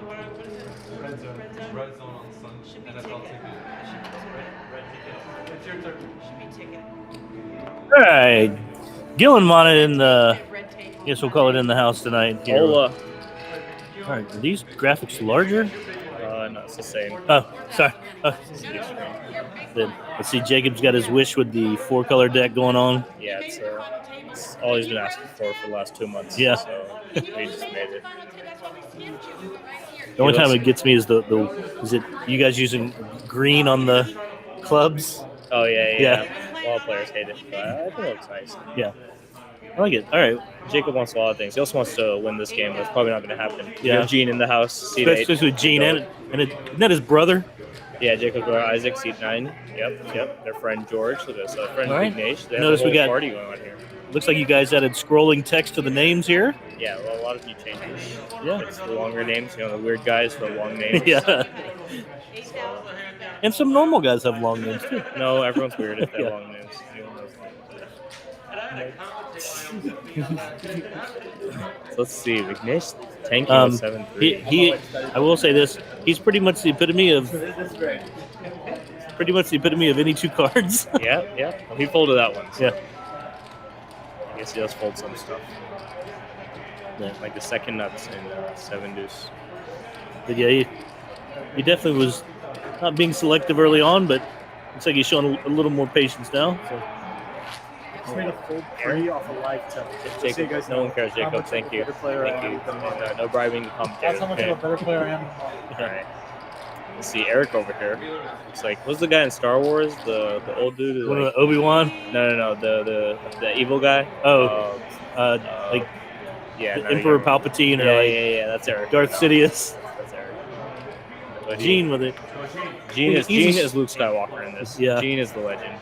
Red zone. Red zone on Sunday. Should be NFL ticket. ticket. Red ticket. It's your turn. Should be ticket. All right. Gillen wanted in the. Red tape on Guess we'll call it in the house tonight. Here. Ola. All right. Are these graphics larger? No, it's the same. Oh, sorry. Oh. Then, let's see. Jacob's got his wish with the 4-color deck going on. Yeah, it's all he's been asking for the last 2 months. Yeah. So we just made it. The only time it gets me is the is it you guys using green on the clubs? Oh yeah. A lot of players hate it, but I think it looks nice. Yeah. I like it. All right. Jacob wants a lot of things. He also wants to win this game, but it's probably not going to happen. You Yeah. have Gene in the house, seed 8. Especially with Gene isn't that his brother? Yeah, Jacob brother Isaac, seed 9. Yep. Their friend George. Look at this. Their friend All right. Ignace. They Notice have a we whole got- party going on here. Looks like you guys added scrolling text to the names here. Yeah, well, a lot of new changes. Yeah. It's the longer names, the weird guys for long names. Yeah. And some normal guys have long names too. No, everyone's weird if they have Yeah. long names. So let's see. Ignish tanking 7-3. He I will say this, he's pretty much the epitome of any 2 cards. Yeah. He folded that one. So Yeah. I guess he does fold some stuff. Yeah. Like the second nuts and 7 deuce. But yeah, he definitely was not being selective early on, but looks like he's showing a little more patience now. So. Just made a full pre off a live tilt. Just so you Jacob, guys no know one cares, how Jacob. much of Thank a you. better player I Thank am you. than Mark. No bribing the That's commentator. how much of a better player I am than Mark. All right. Let's see Eric over here. Looks like what's the guy in Star Wars? The old dude. Who, One of like, the Obi-Wan. no. The evil guy. Like Yeah. the no, Emperor yeah. Palpatine or like Yeah. That's Eric. Darth Sidious. That's Eric. But Gene with it. Gene He's is Luke Skywalker in this. Yeah. Gene is the legend.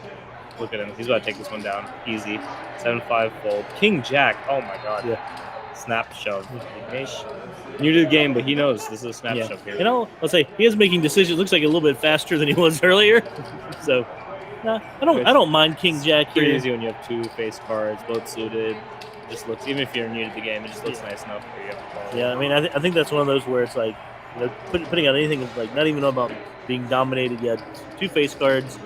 Look at him. He's about to take this one down. Easy. 7-5 fold. King Jack. Oh my god. Yeah. Snap shove. Ignish. New to the game, but he knows this is a snap Yeah. shove here. And I'll say he is making decisions. Looks like a little bit faster than he was earlier. So, I don't mind King Jack Pretty here. easy when you have 2 face cards, both suited. Just looks, even if you're new to the game, it just looks nice enough for you. Yeah, I mean, I think that's one of those where it's like, putting out anything like not even about being dominated yet. 2 face cards.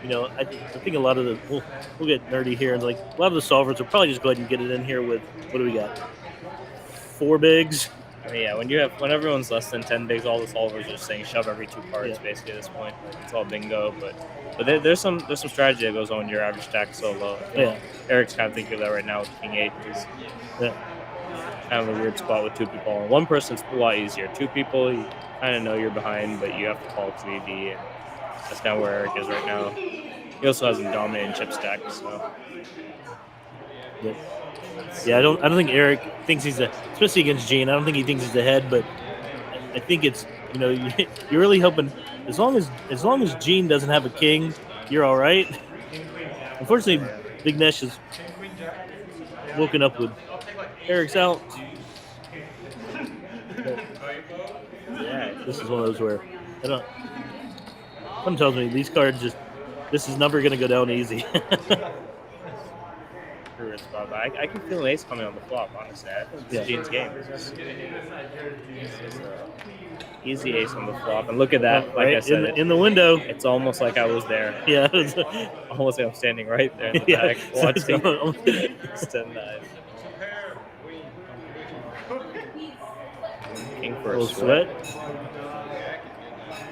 I think a lot of we'll get nerdy here, and like a lot of the solvers will probably just go ahead and get it in here with what do we got? 4 bigs. I mean, yeah, when everyone's less than 10 bigs, all the solvers are saying shove every 2 cards basically at this point. It's all bingo, but there's some strategy that goes on when your average stack is so low. Yeah. Eric's kind of thinking of that right now with King 8. He's Yeah. kind of a weird spot with 2 people. And 1 person's a lot easier. 2 people, you kind of know you're behind, but you have to call to EV, and that's kind of where Eric is right now. He also has a dominating chip stack, so. Yeah, I don't think Eric thinks he's especially against Gene. I don't think he thinks he's ahead, but I think it's you're really hoping as long as Gene doesn't have a king, you're all right. Unfortunately, Big Nesh has woken up with Eric's out. Yeah, this is one of those where something tells me these cards this is never going to go down easy. Weird spot, but I can feel an ace coming on the flop, honestly. I think it's Gene's game. It's easy ace on the flop, and look at that. Like Right, I said, in the window. It's almost like I was there. Yeah. Almost like I'm standing right there in the back watching. It's 10-9. King for a Little sweat.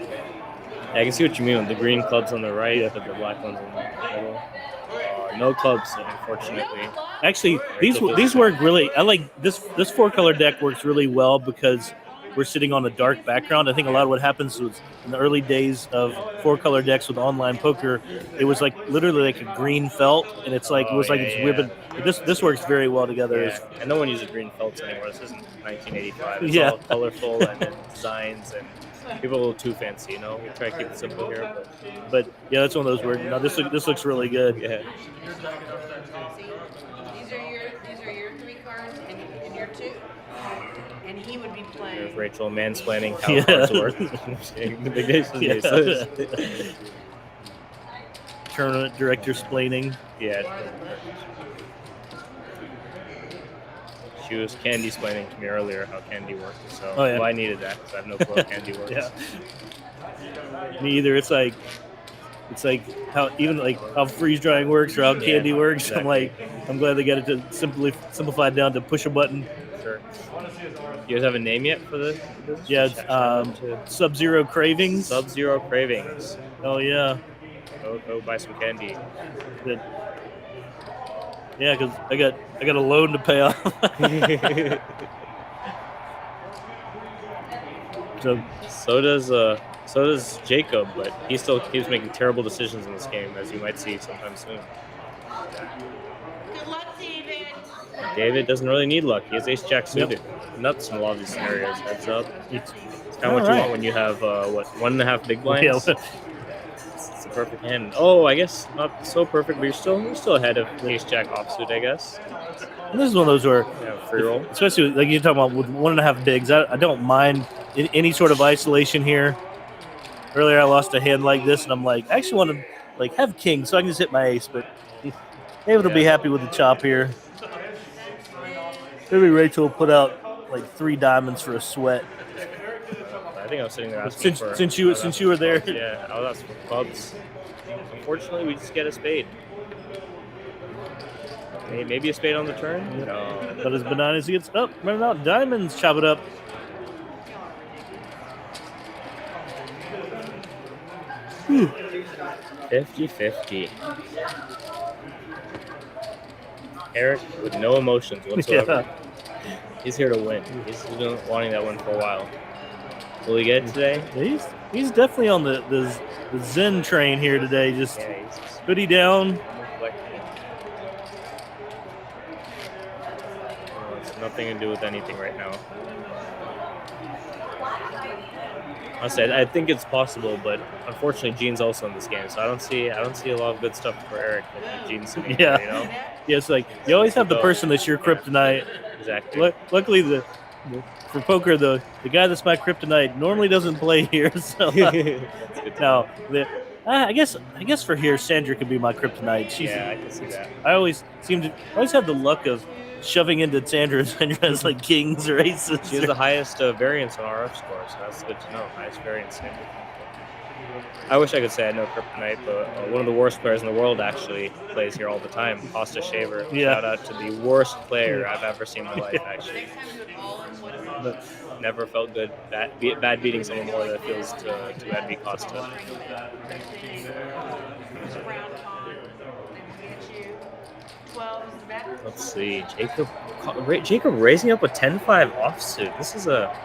Yeah, I can see what you mean with the green clubs on the right, but the black ones in the middle. No clubs, unfortunately. Actually, these work really. I like this 4-color deck works really well because we're sitting on a dark background. I think a lot of what happens was in the early days of 4-color decks with online poker, it was like literally like a green felt, and it's like it's ribbon. This works very well together. Yeah. And no one uses green felts anymore. This isn't 1985. It's Yeah. all colorful and then designs, and people are a little too fancy. We try to keep it simple here, but yeah, that's one of those where no, this looks really good. Yeah. These are your 3 cards and your 2. And he would be playing. There's Rachel mansplaining how Yeah. cards work. The big nations Yeah. Tournament director splaining. Yeah. She was Candy explaining to me earlier how Candy works. So Oh, yeah. well, I needed that because I have no clue how Candy works. Yeah. Me either. It's like how even like how freeze drying works or how Yeah, candy works. exactly. I'm like, I'm glad they got it to simplified down to push a button. Sure. You guys have a name yet for this? Yeah, it's Sub-Zero Cravings. Sub-Zero Cravings. Oh yeah, Go buy some candy. Good. Yeah, because I got a loan to pay off. So does Jacob, but he still keeps making terrible decisions in this game, as you might see sometime soon. Good luck, David. David doesn't really need luck. He has Ace Jack suited. Nuts in a lot of these scenarios. Heads up. It's kind of what you want when you have 1.5 big blinds. Yeah. It's a perfect hand. Oh, I guess not so perfect, but you're still ahead of Ace Jack offsuit, I guess. And this is one of those where, Free roll. especially like you're talking about with 1.5 bigs, I don't mind any sort of isolation here. Earlier, I lost a hand like this, and I'm like, I actually want to like have king so I can just hit my ace, but able to be happy with the chop here. Maybe Rachel will put out like 3 diamonds for a sweat. I think I was sitting there asking Since you were there. Yeah, I was asking for clubs. Unfortunately, we just get a spade. Maybe a spade on the turn? No. But as bananas he gets up, running out diamonds, chop it up. Whew. 50-50. Eric with no emotions whatsoever. He's here to win. He's been wanting that win for a while. Will he get it today? He's definitely on the Zen train here today. Just hoodie down. It's nothing to do with anything right now. Honestly, I think it's possible, but unfortunately, Gene's also in this game, so I don't see a lot of good stuff for Eric with Gene sitting Yeah. there, you know? Yeah, it's like you always have the person that's your kryptonite. Exactly. Luckily, for poker, the guy that's my kryptonite normally doesn't play here. So That's good to now, I guess for here, Sandra could be my kryptonite. Yeah, I can see that. I always have the luck of shoving into Sandra as like kings or aces. She has the highest variance on RF score, so that's good to know. Highest variance. I wish I could say I know Kryptonite, but one of the worst players in the world actually plays here all the time. Costa Shaver. Yeah. Shout out to the worst player I've ever seen in my life, actually. But never felt good. Bad beating someone more than it feels to bad beat Costa. Let's see. Jacob raising up a 10-5 offsuit. This is a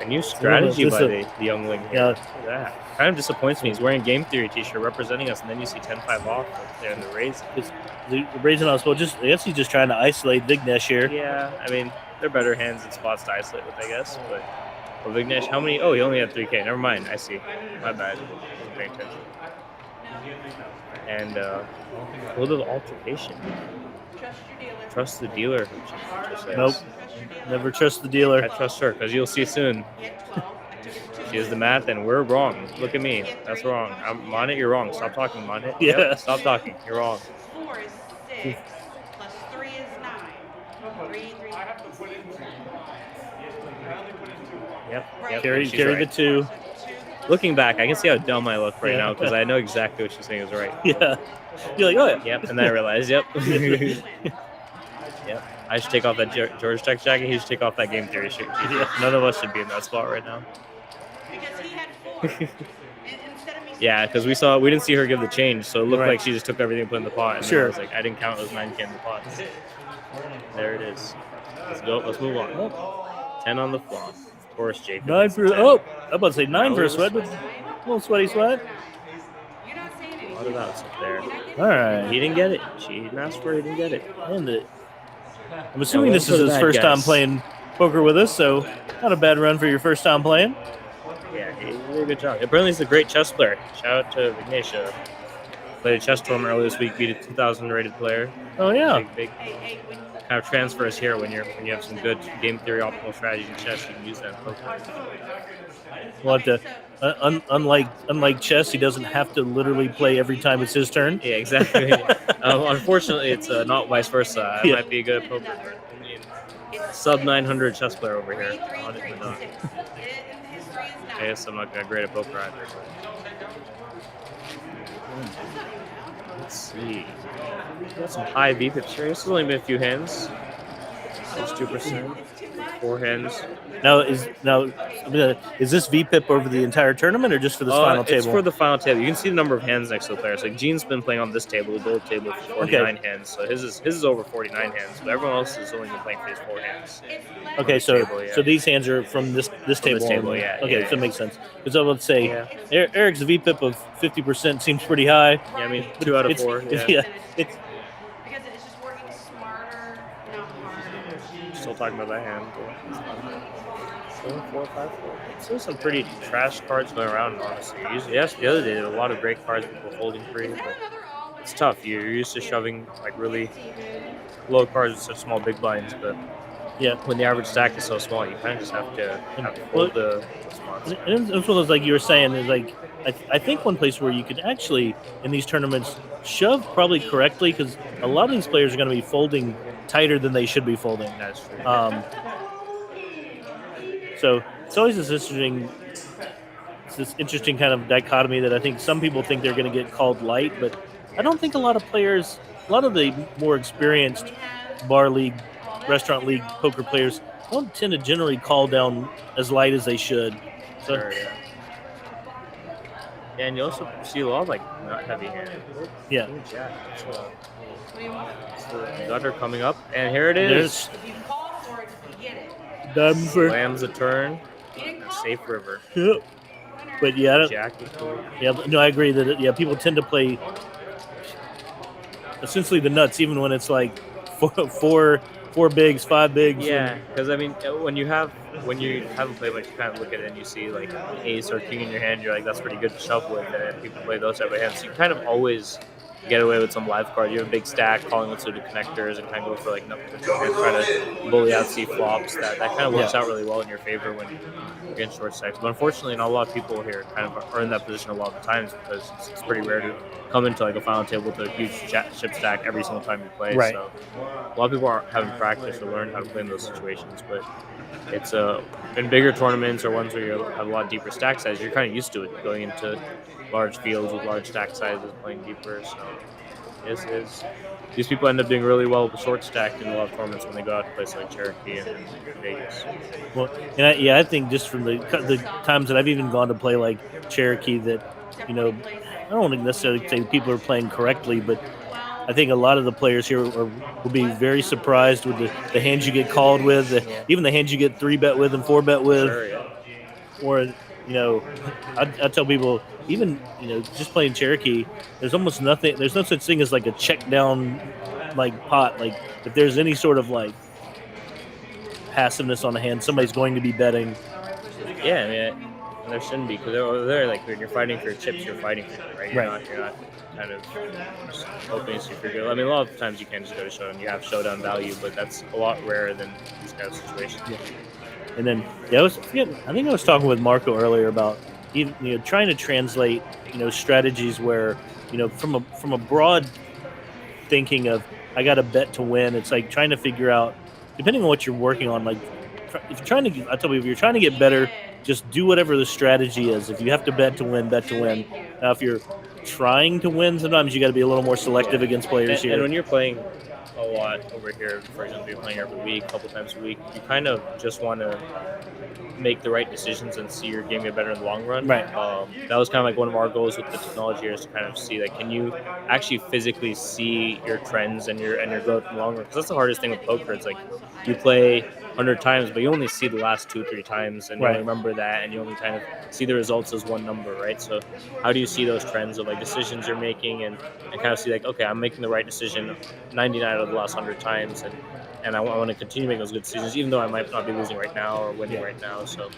new strategy by the youngling here. Yeah. Look at that. Kind of disappoints me. He's wearing Game Theory t-shirt representing us, and then you see 10-5 off there in the raise. The raising us. Well, I guess he's just trying to isolate Vignesh here. Yeah, I mean, they're better hands and spots to isolate with, I guess. But Vignesh, how many? Oh, he only had 3K. Never mind. I see. My bad. Wasn't paying attention. And a little altercation. Trust the dealer. Nope. Never trust the dealer. I trust her because you'll see soon. She is the math, and we're wrong. Look at me. That's wrong. Monit, you're wrong. Stop talking, Monit. Yeah. Yep, stop talking. You're wrong. 4 is 6, plus 3 is 9. 3. Yep. Carry she's right. the 2. Looking back, I can see how dumb I look right now because I know exactly what she's saying is right. Yeah. You're like, oh yeah. Yep, and then I realized, yep. Yep. I should take off that George Tech jacket. He should take off that Game Theory shirt. None of us should be in that spot right now. Because he had 4. Instead of me Yeah, because we didn't see her give the change, so it looked like she just took everything and put in the pot. And Sure. I was like, I didn't count those 9K in the pot. There it is. Let's go. Let's move on. 10 on the flop. Of course, Jacob. 9 for I'm about to say 9 for a sweat, but a little sweaty sweat. You're not saying anything. What about up there? All right. He didn't get it. She didn't ask for it. He didn't get it. And I'm assuming this is for the his bad first time guys. playing poker with us, so not a bad run for your first time playing. Yeah, he did a good job. Apparently, he's a great chess player. Shout out to Vignesh. Played a chess tournament earlier this week, beat a 2,000 rated player. Oh yeah. Big kind of transfers here when you have some good game theory optimal strategy in chess. You can use that in poker. What unlike chess, he doesn't have to literally play every time it's his turn. Yeah, exactly. Unfortunately, it's not vice versa. I Yeah. might be good at poker. sub 900 chess player over here. 3-3-3-6. Honestly not. History is I not. guess I'm not that great at poker either. Let's see. Got some high VPIPs here. This has only been a few hands. That's 2%. 4 hands. Now is this VPIP over the entire tournament or just for this final table? It's for the final table. You can see the number of hands next to the players. Like Gene's been playing on this table, the gold table, for 49 hands. So his is over 49 hands, but everyone else has only been playing for his 4 hands. Okay, so table, yeah. so these hands are from this table. table, only. yeah, Okay, yeah, so that makes sense. Because I would say Yeah. Eric's VPIP of 50% seems pretty high. Yeah, I mean 2 out of It's- 4. it's- Yeah. it's Because it's just working smarter, not harder. Still talking about that hand. 7, 4, 5, 4. There's some pretty trash cards going around, honestly. Usually, yes, the other day there were a lot of great cards people holding free, but it's tough. You're used to shoving like really low cards with such small big blinds, but yeah. when the average stack is so small, you kind of just have to hold the spots. And it's one of those, like you were saying, is like I think one place where you could actually in these tournaments shove probably correctly, because a lot of these players are going to be folding tighter than they should be folding. That's true. So it's always this interesting kind of dichotomy that I think some people think they're going to get called light, but I don't think a lot of the more experienced bar league, restaurant league poker players don't tend to generally call down as light as they should. So Sure, yeah. Yeah, and you also see a lot of like not heavy hand. yeah, Jack. So gutter coming up, and here it is. there's If you call for it, you get it. diamond for Slams a turn. You didn't call Safe for it. river. yeah. But yeah, I don't, Jack is cool. yeah, no, I agree that people tend to play essentially the nuts, even when it's like four bigs, 5 bigs. Yeah, because I mean, when you haven't played much, you kind of look at it and you see like ace or king in your hand. You're like, that's pretty good to shove with, and people play those type of hands. So you kind of always get away with some live card. You have a big stack, calling with suited connectors, and kind of go for like trying to bully out C flops. That kind of works out really well in your favor when you're in short stacks. But unfortunately, not a lot of people here kind of are in that position a lot of the times, because it's pretty rare to come into like a final table with a huge chip stack every single time you play. Right. So a lot of people haven't practiced or learned how to play in those situations. But it's in bigger tournaments or ones where you have a lot deeper stack size, you're kind of used to it going into large fields with large stack sizes, playing deeper. So these people end up doing really well with short stacked in a lot of tournaments when they go out to places like Cherokee and Vegas. Well, and I think just from the times that I've even gone to play like Cherokee, that I don't want to necessarily say people are playing correctly, but I think a lot of the players here will be very surprised with the hands you get called with, even the hands you get 3-bet with and 4-bet with, Sure, yeah. or I tell people, even just playing Cherokee, there's almost nothing. There's no such thing as like a check down like pot. Like if there's any sort of like passiveness on the hand, somebody's going to be betting. Yeah, I mean, and there shouldn't be, because they're like when you're fighting for chips, you're fighting for it, right? You're not kind of just hoping to figure. I mean, a lot of times you can just go to showdown. You have showdown value, but that's a lot rarer than these kind of situations. Yeah. And then I think I was talking with Marco earlier about even trying to translate strategies where from a broad thinking of I got to bet to win. It's like trying to figure out, depending on what you're working on, like if you're trying to, I tell people, if you're trying to get better, just do whatever the strategy is. If you have to bet to win, bet to win. Now, if you're trying to win, sometimes you got to be a little more selective against players here. And when you're playing a lot over here, for example, you're playing every week, a couple times a week, you kind of just want to make the right decisions and see your game get better in the long run. Right. That was kind of like one of our goals with the technology here, is to kind of see, like, can you actually physically see your trends and your growth in the long run? Because that's the hardest thing with poker. It's like you play 100 times, but you only see the last 2-3 times, and you only remember that, and you only kind of see the results as one number, right? So how do you see those trends of like decisions you're making, and kind of see like, okay, I'm making the right decision 99 out of the last 100 times, and I want to continue making those good decisions, even though I might not be losing right now or winning right now. So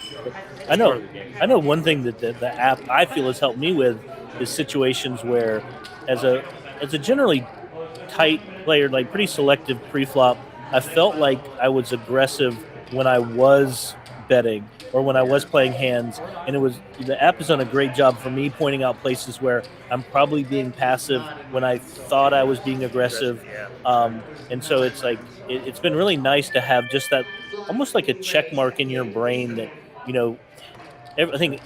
I know one thing that the app I feel has helped me with is situations where, as a generally tight player, like pretty selective pre-flop, I felt like I was aggressive when I was betting, or when I was playing hands, and the app has done a great job for me pointing out places where I'm probably being passive when I thought I was being aggressive. And so it's like it's been really nice to have just that, almost like a check mark in your brain that, you know, I think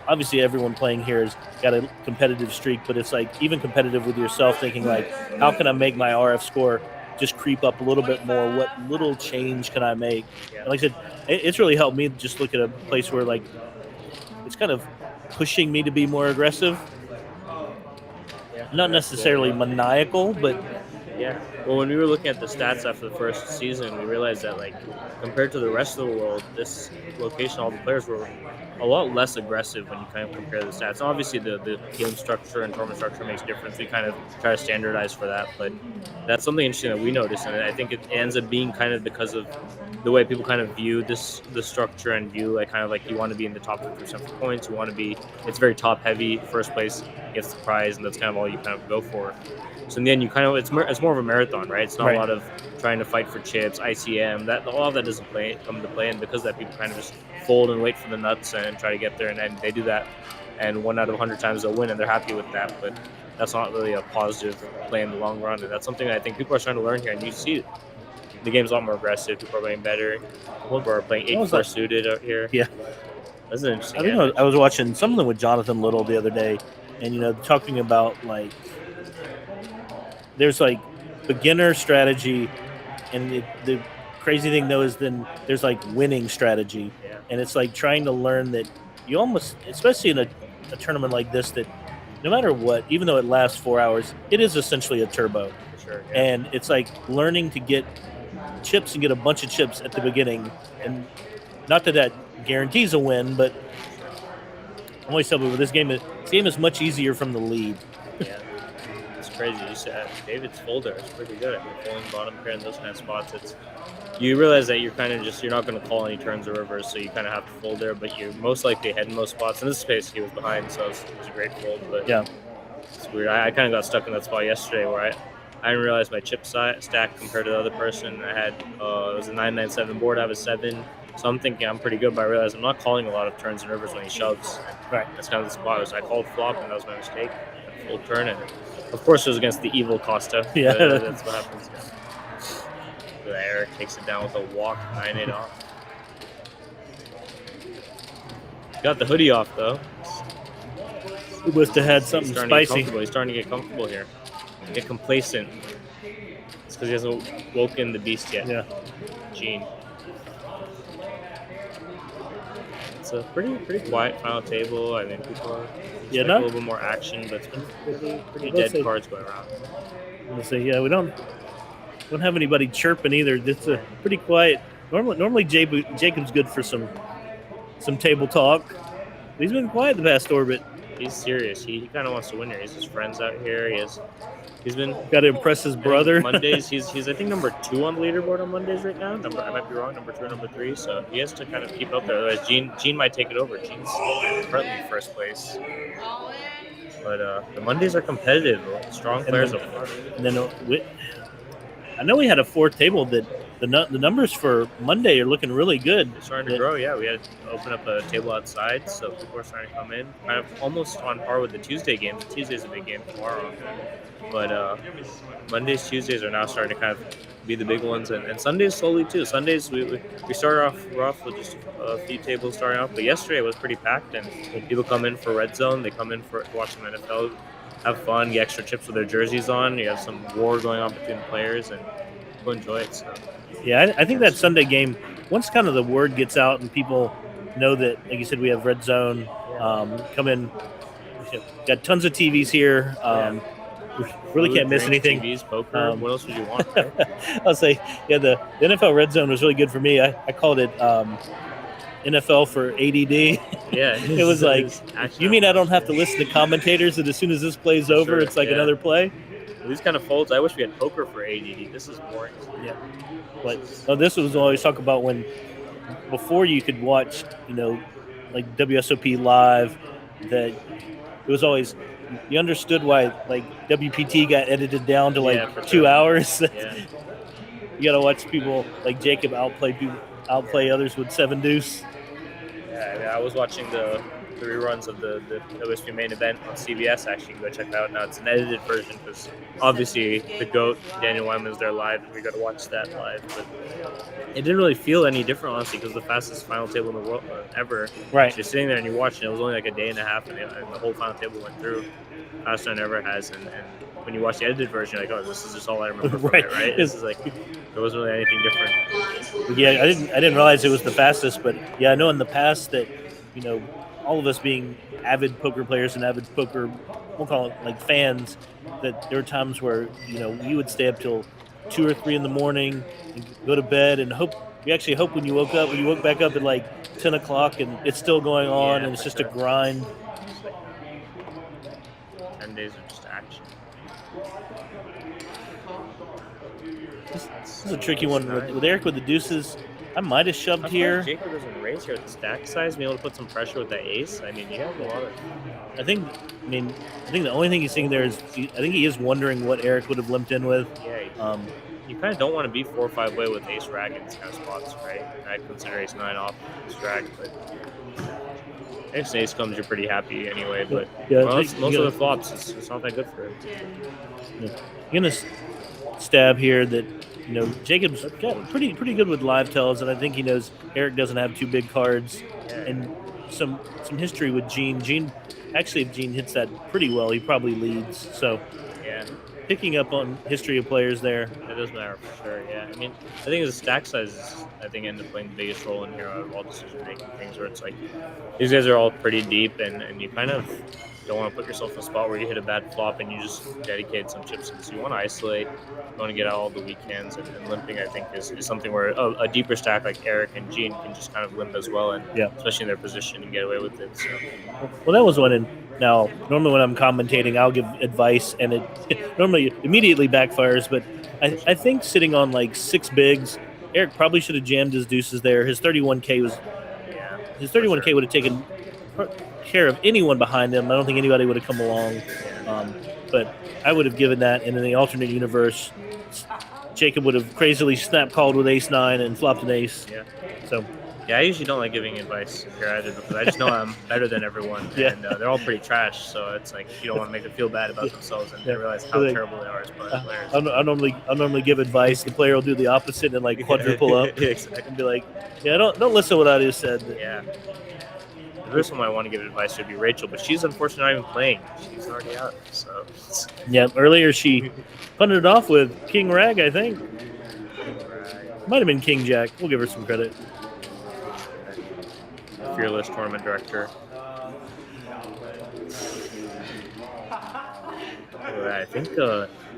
obviously everyone playing here has got a competitive streak, but it's like even competitive with yourself, thinking like, how can I make my RF score just creep up a little bit more? What little change can I make? And like I said, it's really helped me just look at a place where like it's kind of pushing me to be more aggressive. Not necessarily maniacal, but Yeah. Well, when we were looking at the stats after the first season, we realized that, like, compared to the rest of the world, this location, all the players were a lot less aggressive when you kind of compare the stats. Obviously, the game structure and tournament structure makes a difference. We kind of try to standardize for that, but that's something interesting that we noticed, and I think it ends up being kind of because of the way people kind of view the structure and view, like, kind of like, you want to be in the top 50% for points. You want to be, it's very top heavy. First place gets the prize, and that's kind of all you kind of go for. So in the end, you kind of it's more of a marathon, right? It's not a lot of trying to fight for chips, ICM. That all of that doesn't come into play, and because of that, people kind of just fold and wait for the nuts and try to get there, and they do that. And 1 out of 100 times they'll win, and they're happy with that. But that's not really a positive play in the long run, and that's something that I think people are starting to learn here. And you see, the game's a lot more aggressive. People are playing better. People are playing 8-4 suited out here. Yeah, that's an interesting. I think I was watching something with Jonathan Little the other day, and talking about like, there's like beginner strategy, and the crazy thing though is then there's like winning strategy, and it's like trying to learn that you almost, especially in a tournament like this, that no matter what, even though it lasts 4 hours, it is essentially a turbo. Sure, and it's like learning to get chips and get a bunch of chips at the beginning, and not that guarantees a win, but I'm always telling people this game is much easier from the lead. Yeah. Crazy. You said David's folder is pretty good at folding bottom pair in those kind of spots. You realize that you're not going to call any turns or rivers, so you kind of have to fold there, but you're most likely ahead in most spots. In this space, he was behind, so it was a great fold. But yeah, it's weird. I kind of got stuck in that spot yesterday where I didn't realize my chip stack compared to the other person. I had it was a 9-9-7 board. I have a 7. So I'm thinking I'm pretty good, but I realized I'm not calling a lot of turns and rivers when he shoves. Right. That's kind of the spot. I called flop, and that was my mistake. Full turn, and of course it was against the evil Costa. Yeah, that's what happens. Eric takes it down with a walk, 9-8 off. Got the hoodie off though. He must have had something spicy. He's starting to get comfortable here. Get complacent. It's because he hasn't woken the beast yet. Yeah. Gene. It's a pretty quiet final table. I mean, people are a little bit more action, but it's been pretty dead cards going around. Let's say, yeah, we don't have anybody chirping either. It's a pretty quiet. Normally Jacob's good for some table talk. He's been quiet the past orbit. He's serious. He kind of wants to win here. He's his friends out here. He's been got to impress his brother. Mondays, he's I think number 2 on the leaderboard on Mondays right now. I might be wrong. Number 2 or number 3. So he has to kind of keep up there. Otherwise, Gene might take it over. Gene's currently first place. But the Mondays are competitive. Strong players up front. And then I know we had a 4th table that the numbers for Monday are looking really good. They're starting to grow. Yeah, we had to open up a table outside, so people are starting to come in. Kind of almost on par with the Tuesday games. Tuesday's a big game tomorrow. But Mondays, Tuesdays are now starting to kind of be the big ones, and Sundays slowly too. Sundays we started off rough with just a few tables starting off, but yesterday was pretty packed, and people come in for Red Zone. They come in for watch some NFL, have fun, get extra chips with their jerseys on. You have some war going on between the players, and people enjoy it. So. Yeah, I think that Sunday game, once kind of the word gets out and people know that, like you said, we have Red Zone, come in. Got tons of TVs here. We really can't miss anything. TVs, poker. What else would you want? Right? I'll say, yeah, the NFL Red Zone was really good for me. I called it NFL for ADD. Yeah. It was like, you mean I don't have to listen to commentators, and as soon as this plays over, it's like another play? These kind of folds, I wish we had poker for ADD. This is boring. Yeah. But this was always talk about when, before you could watch, like WSOP live, that it was always, you understood why like WPT got edited down to like 2 hours. Yeah. You got to watch people like Jacob outplay others with 7 deuce. Yeah, I was watching the reruns of the OSP main event on CBS. Actually, you can go check it out now. It's an edited version because obviously the GOAT, Daniel Wyman's there live, and we got to watch that live. But it didn't really feel any different, honestly, because the fastest final table in the world ever. Right. You're sitting there and you're watching. It was only like a day and a half, and the whole final table went through faster than it ever has. And when you watch the edited version, you're like, oh, this is just all I remember from Right. it, right? This is like there wasn't really anything different. Yeah, I didn't realize it was the fastest, but yeah, I know in the past that, you know, all of us being avid poker players and avid poker, we'll call it like fans, that there were times where, you know, you would stay up till 2 or 3 in the morning and go to bed and hope when you woke back up at like 10 o'clock and it's still going on, Yeah, and it's for just sure. a grind. 10 days of just action. This is a tricky one with Eric with the deuces. I might have shoved here. Jacob doesn't raise here with the stack size, being able to put some pressure with the ace. I mean, you have a lot of. I think the only thing he's seeing there is I think he is wondering what Eric would have limped in with. Yeah, you kind of don't want to be 4 or 5 way with ace rag in these kind of spots, right? I'd consider ace 9 off ace rag, but if ace comes, you're pretty happy anyway. But Yeah, most you of gotta- the flops, it's not that good for him. You're gonna stab here that, you know, Jacob's got pretty good with live tells, and I think he knows Eric doesn't have 2 big cards, and some history with Gene. Gene, actually, if Gene hits that pretty well, he probably leads. So Yeah, picking up on history of players there. that does matter for sure. Yeah, I mean, I think the stack sizes, I think, end up playing the biggest role in here out of all decision making things. Where it's like these guys are all pretty deep, and you kind of don't want to put yourself in a spot where you hit a bad flop and you just dedicate some chips. So you want to isolate, you want to get out all the weak hands, and limping, I think, is something where a deeper stack like Eric and Gene can just kind of limp as well, and Yeah. especially in their position, and get away with it. So Well, that was one. And now, normally when I'm commentating, I'll give advice, and it normally immediately backfires. But I think sitting on like 6 bigs, Eric probably should have jammed his deuces there. His 31K would have taken care of anyone behind him. I don't think anybody would have come along. But I would have given that, and in the alternate universe, Jacob would have crazily snap called with ace 9 and flopped an ace. Yeah. So yeah, I usually don't like giving advice here either because I just know I'm better than everyone, Yeah. and they're all pretty trash. So it's like you don't want to make them feel bad about themselves, and they Yeah. realize So how they- terrible they are as players. I normally give advice. The player will do the opposite and like quadruple up Exactly. and be like, "Yeah, don't listen to what I just said." Yeah. The first one I want to give advice would be Rachel, but she's unfortunately not even playing. She's already out. So Yeah, earlier she punted it off with King Rag, I think. Might have been King Jack. We'll give her some credit. fearless tournament director. I think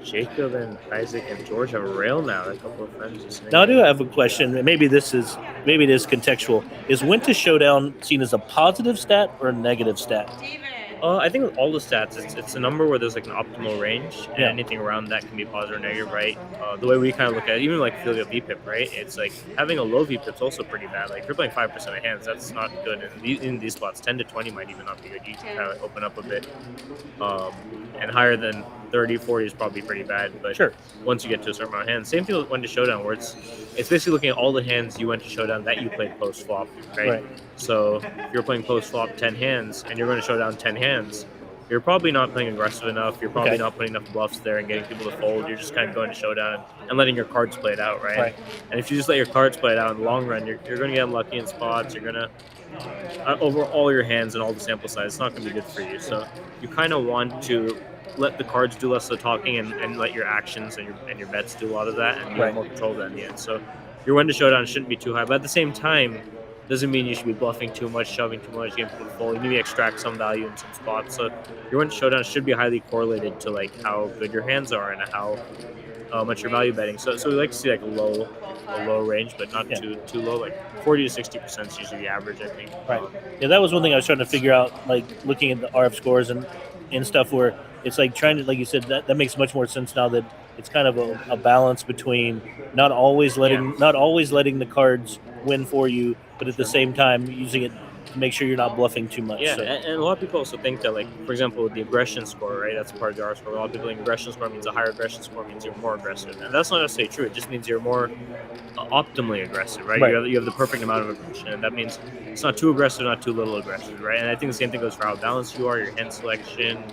Jacob and Isaac and George have a rail now. A couple of friends just saying. Now I do have a question. Maybe it is contextual. Is win to showdown seen as a positive stat or a negative stat? Steven. I think with all the stats, it's a number where there's like an optimal range, and Yeah. anything around that can be positive or negative, right? The way we kind of look at it, even like feeling a VPIP, right? It's like having a low VPIP is also pretty bad. Like if you're playing 5% of hands, that's not good. And in these spots, 10 to 20 might even not be good. You can kind of open up a bit, and higher than 30, 40 is probably pretty bad. But Sure. once you get to a certain amount of hands, same thing with Went to Showdown, where it's basically looking at all the hands you went to Showdown that you played post flop, right? So if you're playing post flop 10 hands and you're going to Showdown 10 hands, you're probably not playing aggressive enough. You're probably Okay. not putting enough bluffs there and getting people to fold. You're just kind of going to Showdown and letting your cards play it out, right? Right. And if you just let your cards play it out in the long run, you're going to get unlucky in spots. You're going to over all your hands and all the sample size. It's not going to be good for you. So you kind of want to let the cards do less of the talking and let your actions and your bets do a lot of that, and you Right. have more control of that in the end. So your Win to Showdown shouldn't be too high, but at the same time, doesn't mean you should be bluffing too much, shoving too much, getting people to fold. You maybe extract some value in some spots. So your Win to Showdown should be highly correlated to like how good your hands are and how much you're value betting. So we like to see like a low range, but not Yeah. too low. Like 40 to 60% is usually the average, I think. Right. Yeah, that was one thing I was trying to figure out, like looking at the RF scores and stuff, where it's like trying to, like you said, that makes much more sense now that it's kind of a balance between not always letting the cards win for you, but at the same time using it to make sure you're not bluffing too much. Yeah, So, and a lot of people also think that, like, for example, with the aggression score, right? That's part of the R score. A lot of people think aggression score means a higher aggression score means you're more aggressive, and that's not necessarily true. It just means you're more optimally aggressive, right? Right. You have the perfect amount of aggression, and that means it's not too aggressive, not too little aggressive, right? And I think the same thing goes for how balanced you are, your hand selection,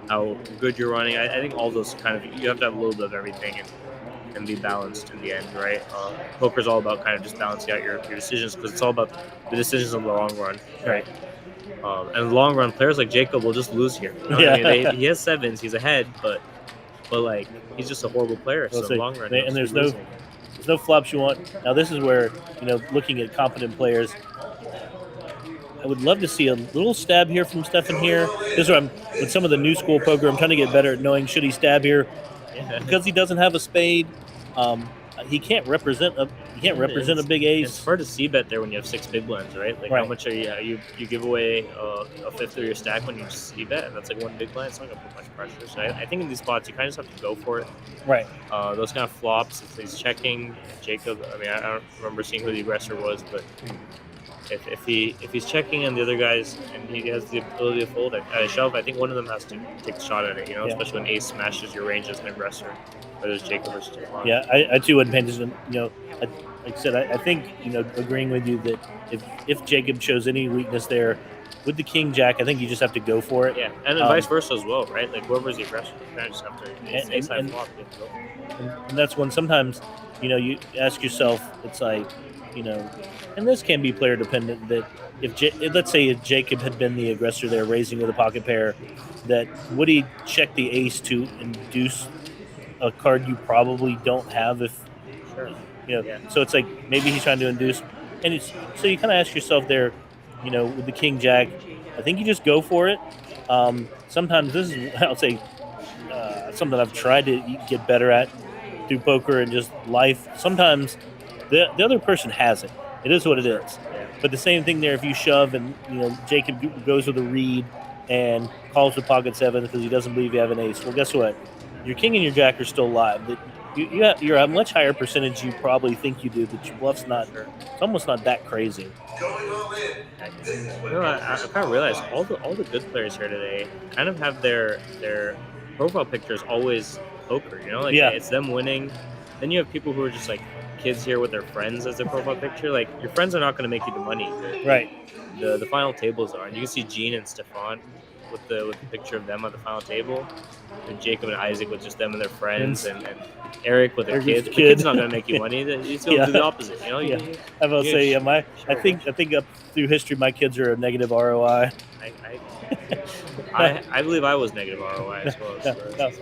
how good you're running. I think all those kind of, you have to have a little bit of everything and be balanced in the end, right? Poker's all about kind of just balancing out your decisions, because it's all about the decisions in the long run, right? And in the long run, players like Jacob will just lose here. You know what I mean? He has sevens, he's ahead, but like, he's just a horrible player. So in the long run, and there's no flops you want. Now this is where, looking at competent players, I would love to see a little stab here from Stefan here. This is where I'm with some of the new school poker. I'm trying to get better at knowing, should he stab here because he doesn't have a spade. He can't represent a big ace. It's hard to see bet there when you have 6 big blinds, right? Like, how much are you give away a fifth of your stack when you just see bet, and that's like 1 big blind. It's not gonna put much pressure. So I think in these spots you kind of just have to go for it. Right. Those kind of flops. If he's checking Jacob, I mean, I don't remember seeing who the aggressor was, but if he's checking and the other guys, and he has the ability to fold at a shove, I think one of them has to take the shot at it. Especially when ace smashes your range as an aggressor, whether it's Jacob versus Stefan. Yeah, I too wouldn't pay attention. Like I said, I think agreeing with you that if Jacob shows any weakness there with the king jack, I think you just have to go for it. Yeah, and then vice versa as well, right? Like, whoever's the aggressor, you kind of just have to ace high flop. And that's when sometimes you ask yourself, it's like, and this can be player dependent, that let's say if Jacob had been the aggressor there raising with a pocket pair, that would he check the ace to induce a card you probably don't have? If so it's like maybe he's trying to induce, and so you kind of ask yourself there, with the king jack, I think you just go for it. Sometimes this is, I'll say, something I've tried to get better at through poker and just life. Sometimes the other person has it. It is what it is. But the same thing there, if you shove and Jacob goes with a read and calls with pocket 7 because he doesn't believe you have an ace. Well, guess what? Your king and your jack are still live. You're a much higher percentage you probably think you do, but your bluff's not. It's almost not that crazy. I kind of realized all the good players here today kind of have their profile pictures always poker. It's them winning. Then you have people who are just like kids here with their friends as their profile picture. Like, your friends are not going to make you the money. Right. The final tables are, and you can see Gene and Stefan with the picture of them on the final table, and Jacob and Isaac with just them and their friends, and Eric with their kids. The kid's not going to make you money. He's going to do the opposite. I will say, I think up through history, my kids are a negative ROI. I believe I was negative ROI as well.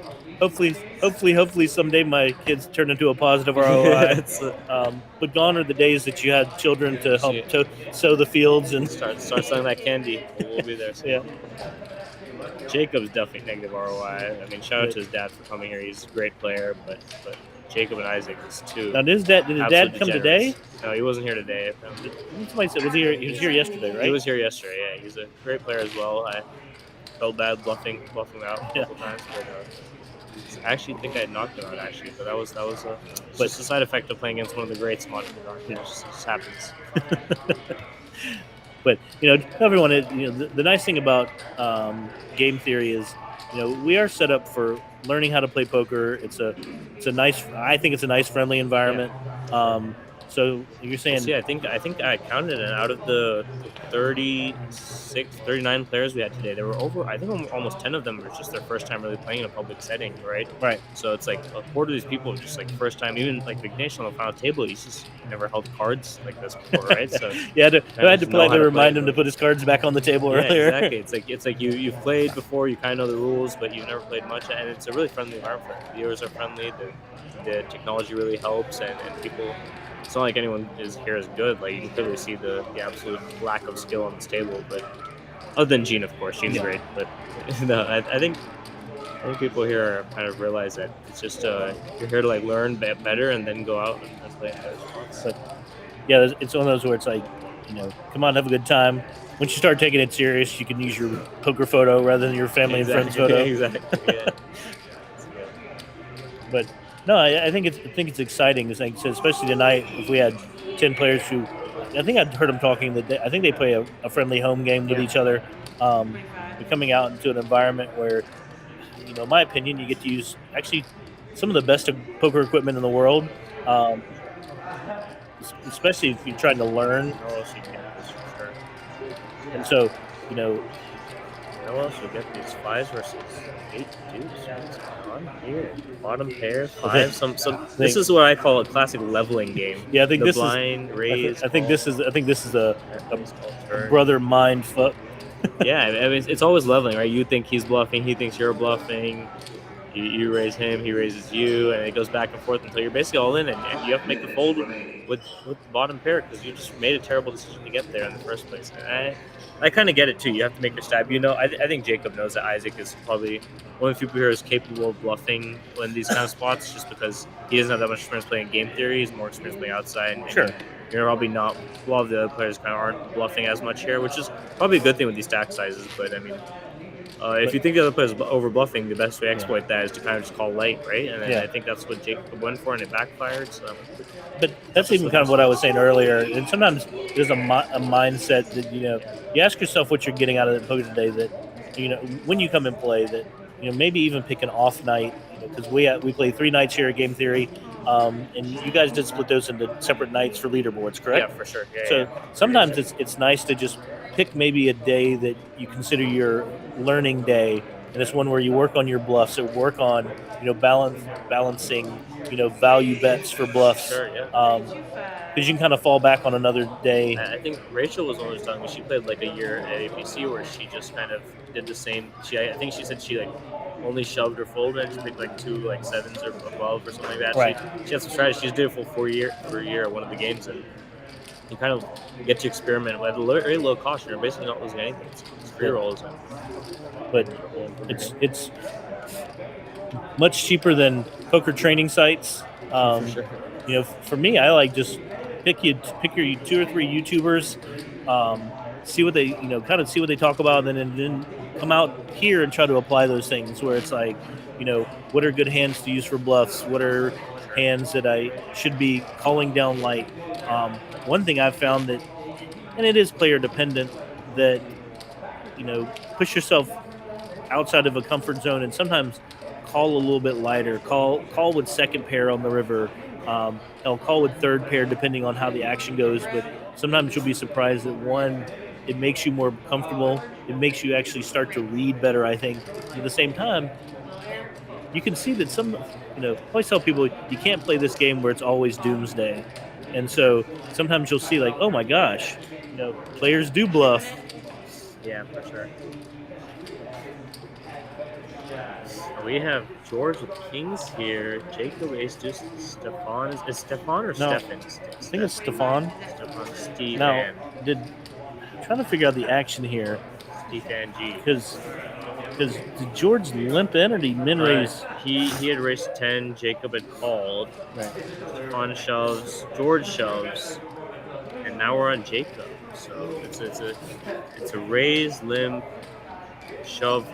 Hopefully someday my kids turn into a positive ROI. But gone are the days that you had children to help sow the fields and start selling that candy. We'll be there soon. Jacob's definitely negative ROI. I mean, shout out to his dad for coming here. He's a great player, but Jacob and Isaac is too. Now, did his dad come today? No, he wasn't here today. Somebody said, was he here? He was here yesterday, right? He was here yesterday. Yeah, he's a great player as well. I felt bad bluffing out a couple times, but I actually think I knocked him out. But that was just a side effect of playing against one of the greats. It just happens. But everyone, the nice thing about game theory is, we are set up for learning how to play poker. I think it's a nice, friendly environment. So you're saying? I think I counted it out of the 39 players we had today. There were almost 10 of them were just their first time really playing in a public setting, right? Right. So it's like a quarter of these people just like first time, even like Vignesh on the final table, he's just never held cards like this before, right? So I had to politely remind him to put his cards back on the table earlier. Exactly. It's like you've played before, you kind of know the rules, but you've never played much, and it's a really friendly environment. The viewers are friendly. The technology really helps, and people. It's not like anyone is here is good. Like, you can clearly see the absolute lack of skill on this table. But other than Gene, of course, Gene's great. But no, I think people here kind of realize that it's just you're here to like learn better and then go out and play in better spots. But it's one of those where it's like, come on, have a good time. Once you start taking it serious, you can use your poker photo rather than your family and friends photo. Exactly. Yeah. But no, I think it's exciting. Especially tonight, if we had 10 players who I think I heard them talking that I think they play a friendly home game with each other. They're coming out into an environment where, in my opinion, you get to use actually some of the best poker equipment in the world, especially if you're trying to learn. What else you get this for sure. And so, How else you get these 5s versus 8 deuce? What's going on here? Bottom pair, 5. Some. This is what I call a classic leveling game. yeah, I think The this blind, is. raise. I think this is. I think this is a turn. brother mind fuck. Yeah, I mean, it's always leveling, right? You think he's bluffing, he thinks you're bluffing. You raise him, he raises you, and it goes back and forth until you're basically all in, and you have to make the fold with the bottom pair because you just made a terrible decision to get there in the first place. And I kind of get it too. You have to make your stab. I think Jacob knows that Isaac is probably one of the few people who is capable of bluffing in these kind of spots, just because he doesn't have that much experience playing game theory. He's more experienced playing outside. And Sure. You're probably not. A lot of the other players kind of aren't bluffing as much here, which is probably a good thing with these stack sizes. But I mean, if you think the other player's over bluffing, the best way to exploit that is to kind of just call light, right? And then I think that's what Jacob went for, and it backfired. So, But that's even kind of what I was saying earlier. And sometimes there's a mindset that you ask yourself what you're getting out of the poker today. That when you come and play, that maybe even pick an off night, because we play 3 nights here at Game Theory. And you guys did split those into separate nights for leaderboards, correct? yeah, for sure. Yeah, So yeah. sometimes it's nice to just pick maybe a day that you consider your learning day, and it's one where you work on your bluffs or work on balancing value bets for bluffs. Sure, yeah. Because you can kind of fall back on another day. I think Rachel was one of those telling me she played like a year at APC where she just kind of did the same. I think she said she only shoved or folded and just picked 2 7s or 12 or something like that. Right. She had some strategy. She just did it for a year at one of the games, and you kind of get to experiment with very low cost. You're basically not losing anything. It's free rolls. But it's much cheaper than poker training sites. For sure. For me, I like just pick your 2 or 3 YouTubers, see what they kind of see what they talk about, and then come out here and try to apply those things. Where it's what are good hands to use for bluffs? What are hands that I should be calling down light? One thing I've found that, and it is player dependent, that push yourself outside of a comfort zone and sometimes call a little bit lighter. Call with second pair on the river. Call with third pair depending on how the action goes. But sometimes you'll be surprised that it makes you more comfortable. It makes you actually start to read better, I think. At the same time, you can see that I always tell people you can't play this game where it's always doomsday. And so sometimes you'll see oh my gosh, players do bluff. Yeah, for sure. We have George with kings here. Jacob ace deuce. Stefan is Stefan or No. Stefan? I think it's Stefan. Stefan. Steve Now, and I'm trying to figure out the action here Stefan G. because did George limp in or did he min raise? He had raised 10. Jacob had called. Right. Stefan shoves. George shoves. And now we're on Jacob. So it's a raise, limp, shove,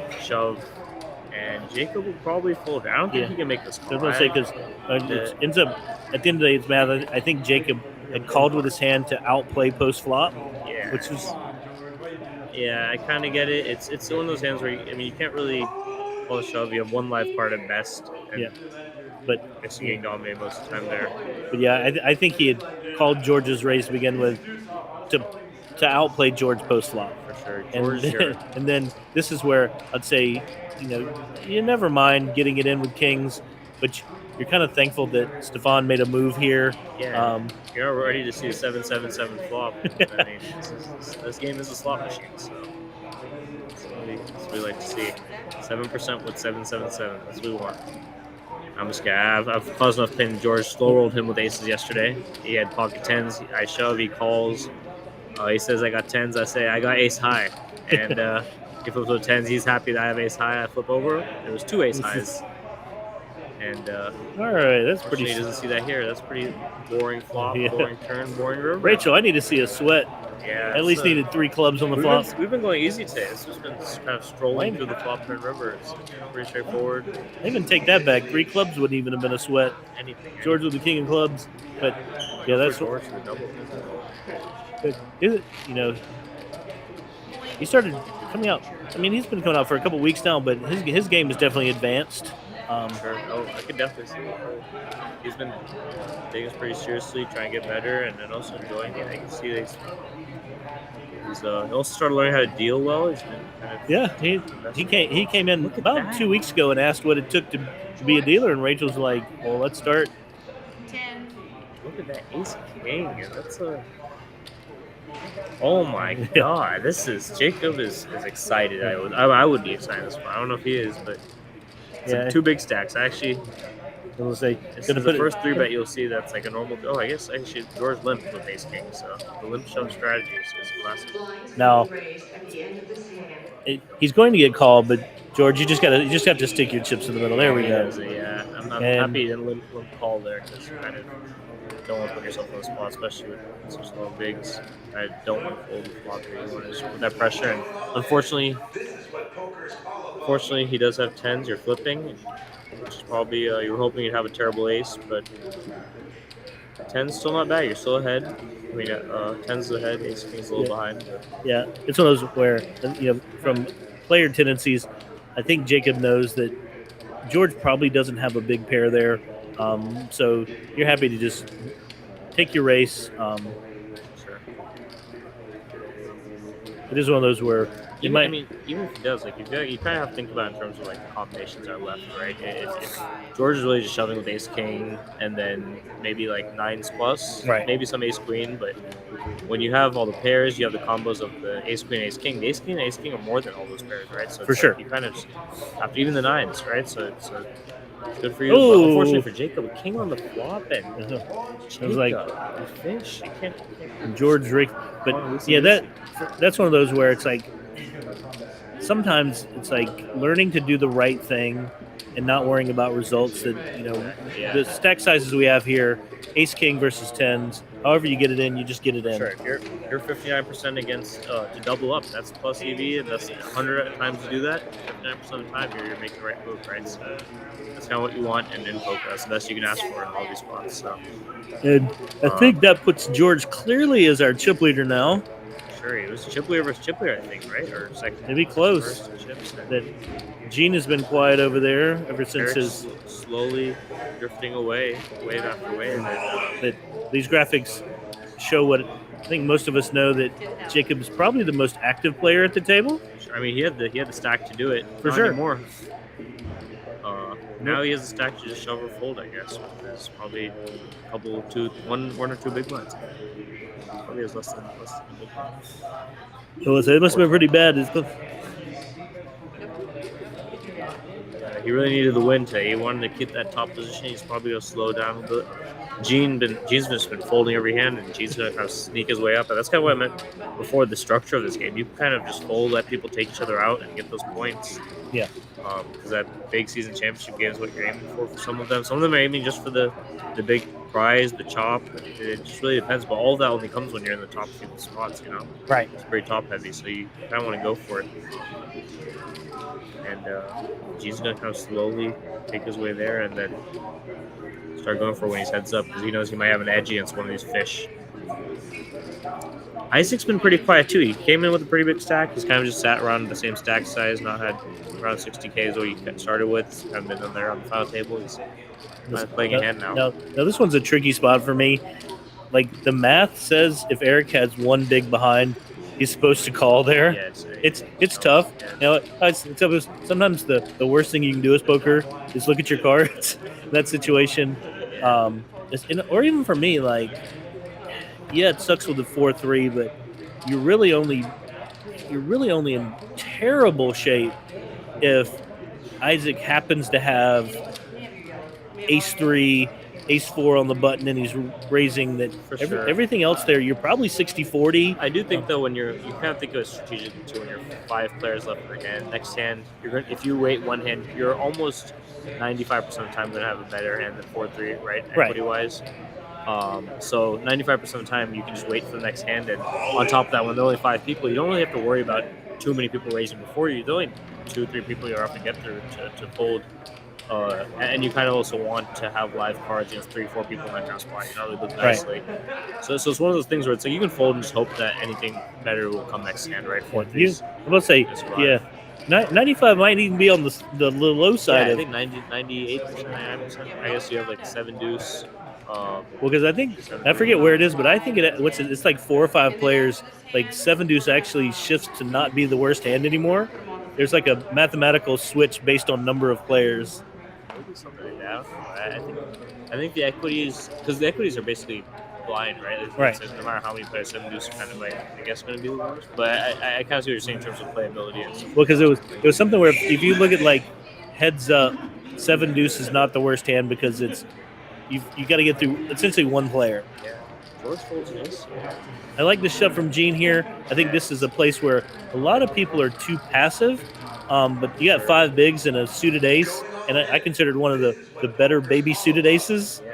and Jacob will probably fold. I don't think he can make this I call. was going to say because it ends up at the end of the day it's math. I think Jacob had called with his hand to outplay post flop, Yeah. which was Yeah, I kind of get it. It's one of those hands where you can't really call a shove. You have one live card at best. And Yeah. But it's getting dominated most of the time there. But yeah, I think he had called George's raise to begin with to outplay George post flop. For sure. And George, then, and then this is where I'd say, you never mind getting it in with kings, but you're kind of thankful that Stefan made a move here. yeah. You're not ready to see a 7-7-7 flop. I mean, this game is a slot machine, so that's what we like to see. 7% with 7-7-7. That's what we want. I'm just kidding. I've caused enough pain. George slow rolled him with aces yesterday. He had pocket tens. I shove. He calls. He says I got tens. I say I got ace high. And he flips with tens. He's happy that I have ace high. I flip over. There was 2 ace highs. And All right, that's pretty. he doesn't see that here. That's pretty boring flop, Yeah. boring turn, boring river. Rachel, I need to see a sweat. Yeah, At least needed 3 clubs on the flop. We've been going easy today. It's just been kind of strolling through the flop turn river. It's pretty straightforward. I even take that back. 3 clubs wouldn't even have been a sweat. Anything. George with the king of clubs, but yeah, that's George for the double. But you know, he started coming out. I mean, he's been coming out for a couple weeks now, but his game is definitely advanced. Sure. Oh, I could definitely see it. He's been taking this pretty seriously, trying to get better, and then also enjoying it. I can see that he's he also started learning how to deal well. He's been kind of Yeah, he came in Look at about that. 2 weeks ago and asked what it took to be a dealer, and Rachel's like, "Well, let's start." 10. Look at that ace king. That's a. Oh my Yeah. god! Jacob is excited. I would be excited this one. I don't know if he is, but it's Yeah. 2 big stacks. Actually, We'll say this gonna is the put first 3 bet you'll see that's like a normal. Oh, I guess actually George limped with ace king, so the limp shove strategy is classic. Now, he's going to get called, but George, you just have to stick your chips in the middle. There we go. Yeah, I'm And- happy you didn't limp call there because you kind of don't want to put yourself in a spot, especially with such low bigs. I don't want to fold the flop here. You want to just put that pressure, and unfortunately, he does have 10s. You're flipping, which is probably you were hoping you'd have a terrible ace, but 10's still not bad. You're still ahead. I mean, 10's ahead, ace king's a little behind. But Yeah, it's one of those where from player tendencies, I think Jacob knows that George probably doesn't have a big pair there, so you're happy to just take your race. sure. It is one of those where you might. Even if he does, like you kind of have to think about it in terms of like the combinations that are left, right? If George is really just shoving with ace king and then maybe like 9s plus, Right. maybe some ace queen, but when you have all the pairs, you have the combos of the ace queen, ace king. The ace queen and ace king are more than all those pairs, right? So For it's sure. like you kind of just have to even the 9s, right? So it's good for you. Ooh. But unfortunately for Jacob, king on the flop and I was like, Jacob, the fish. You can't George Rick, but yeah, that's one of those where it's like sometimes it's like learning to do the right thing and not worrying about results. That Yeah. the stack sizes we have here, ace king versus 10s. However you get it in, you just get it in. Sure, if you're 59% against to double up, that's plus EV, and that's 100 times to do that. 59% of the time, you're making the right move, right? So that's kind of what you want in poker. That's the best you can ask for in all these spots. So And I think that puts George clearly as our chip leader now. sure, it was chip leader versus chip leader, I think, right? Or second. Maybe close. First chips. That Gene has been quiet over there ever since Eric's slowly drifting away, wave after wave. And, that these graphics show what I think most of us know, that Jacob is probably the most active player at the table. I mean, he had the stack to do it. For Not sure. Anymore. Now he has the stack to just shove or fold, I guess. There's probably a couple, one or two big ones. Probably has less than a big one. So it must have been pretty bad. He really needed the win today. He wanted to get that top position. He's probably going to slow down a bit. Gene's just been folding every hand, and Gene's going to kind of sneak his way up. And that's kind of what I meant before, the structure of this game. You kind of just fold, let people take each other out, and get those points. Yeah. Because that big season championship game is what you're aiming for some of them. Some of them are aiming just for the big prize, the chop. It just really depends. But all of that only comes when you're in the top few spots, Right. It's very top heavy, so you kind of want to go for it. And G's going to kind of slowly take his way there and then start going for when he's heads up, because he knows he might have an edge against one of these fish. Isaac's been pretty quiet too. He came in with a pretty big stack. He's kind of just sat around the same stack size, not had around 60K is what he started with. Kind of been on there on the final table. He's kind of playing a hand now. Now, this one's a tricky spot for me. Like, the math says if Eric has one big behind, he's supposed to call there. Yeah, It's tough. Sometimes the worst thing you can do as poker is look at your cards in that situation. Or even for me, like, yeah, it sucks with the 4-3, but you're really only in terrible shape if Isaac happens to have ace-3, ace-4 on the button, and he's raising that. For sure. Everything else there, you're probably 60-40. I do think though, when you kind of think of it strategically too, when you're 5 players left in the hand, next hand, if you wait one hand, you're almost 95% of the time going to have a better hand than 4-3, right? Equity wise. So 95% of the time you can just wait for the next hand, and on top of that, when there are only 5 people, you don't really have to worry about too many people raising before you. There's only 2 or 3 people you're up to get through to fold And you kind of also want to have live cards against 3-4 people in that kind of spot. You know, they look nicely. So it's one of those things where it's like you can fold and just hope that anything better will come next hand, right? I'm gonna say, yeah, 95 might even be on the low side I of. think 98%, 99%. I guess you have like 7 deuce. Well, because I think I forget where it is, but I think it's like 4 or 5 players. Like 7 deuce actually shifts to not be the worst hand anymore. There's like a mathematical switch based on number of players. Maybe something like that. I think the equities, because the equities are basically blind, right? Right. So no matter how many players, 7 deuce are kind of like, I guess, going to be the worst. But I kind of see what you're saying in terms of playability and stuff. Well, because it was something where if you look at like heads up, 7 deuce is not the worst hand because it's you got to get through essentially one player. Yeah. George folds this. I like the shove from Gene here. I think this is a place where a lot of people are too passive, but you got 5 bigs and a suited ace, and I considered one of the better baby suited aces. Yeah.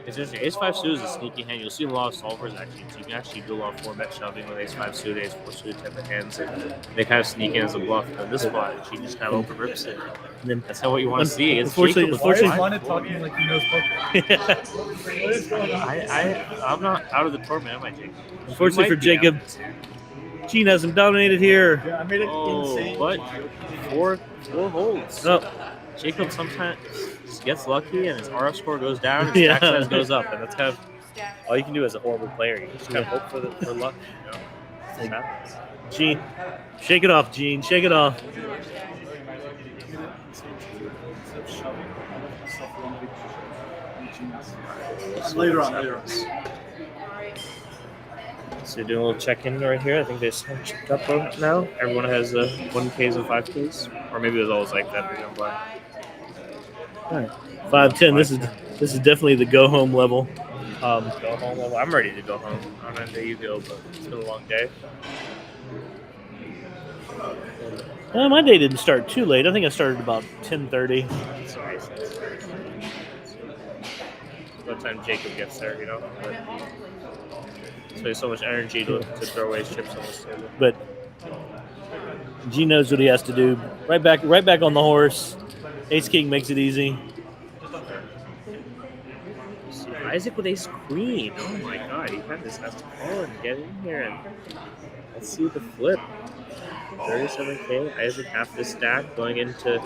It's interesting. Ace 5 suited is a sneaky hand. You'll see a lot of solvers actually. So you can actually do a lot of 4-bet shoving with Ace 5 suited, Ace 4 suited type of hands. And they kind of sneak in as a bluff. But this spot, she just kind of open rips it. And then, That's not what you want to see. Against Unfortunately- Jacob Why is with Juan talking like he knows poker? What is going on? I'm not out of the tournament, am I, Jacob? Unfortunately You for might be Jacob, Gene has him dominated here. Yeah, I made it Oh, insane. but four holds. Oh, Jacob sometimes gets lucky and his RF score goes down, his Yeah. stack size goes up, and that's kind of all you can do as a horrible player. You just kind of hope for luck. You know? It happens. Gene, shake it off, Gene. Shake it off. Later on. So doing a little check-in right here. I think they checked up now. Everyone has 1Ks and 5Ks, or maybe it was always like that. But I'm blind. All right, 5-10. This is definitely the go home level. Go home. Well, I'm ready to go home. I don't know how you go, but it's been a long day. Well, my day didn't start too late. I think I started about 10:30. Sorry. By the time Jacob gets there, you know. But so there's so much energy to throw away his chips on this table. But Gene knows what he has to do. Right back on the horse. Ace King makes it easy. Isaac with ace queen. Oh my god, he had this has to call and get in here. And let's see the flip. 37K. Isaac half this stack going into.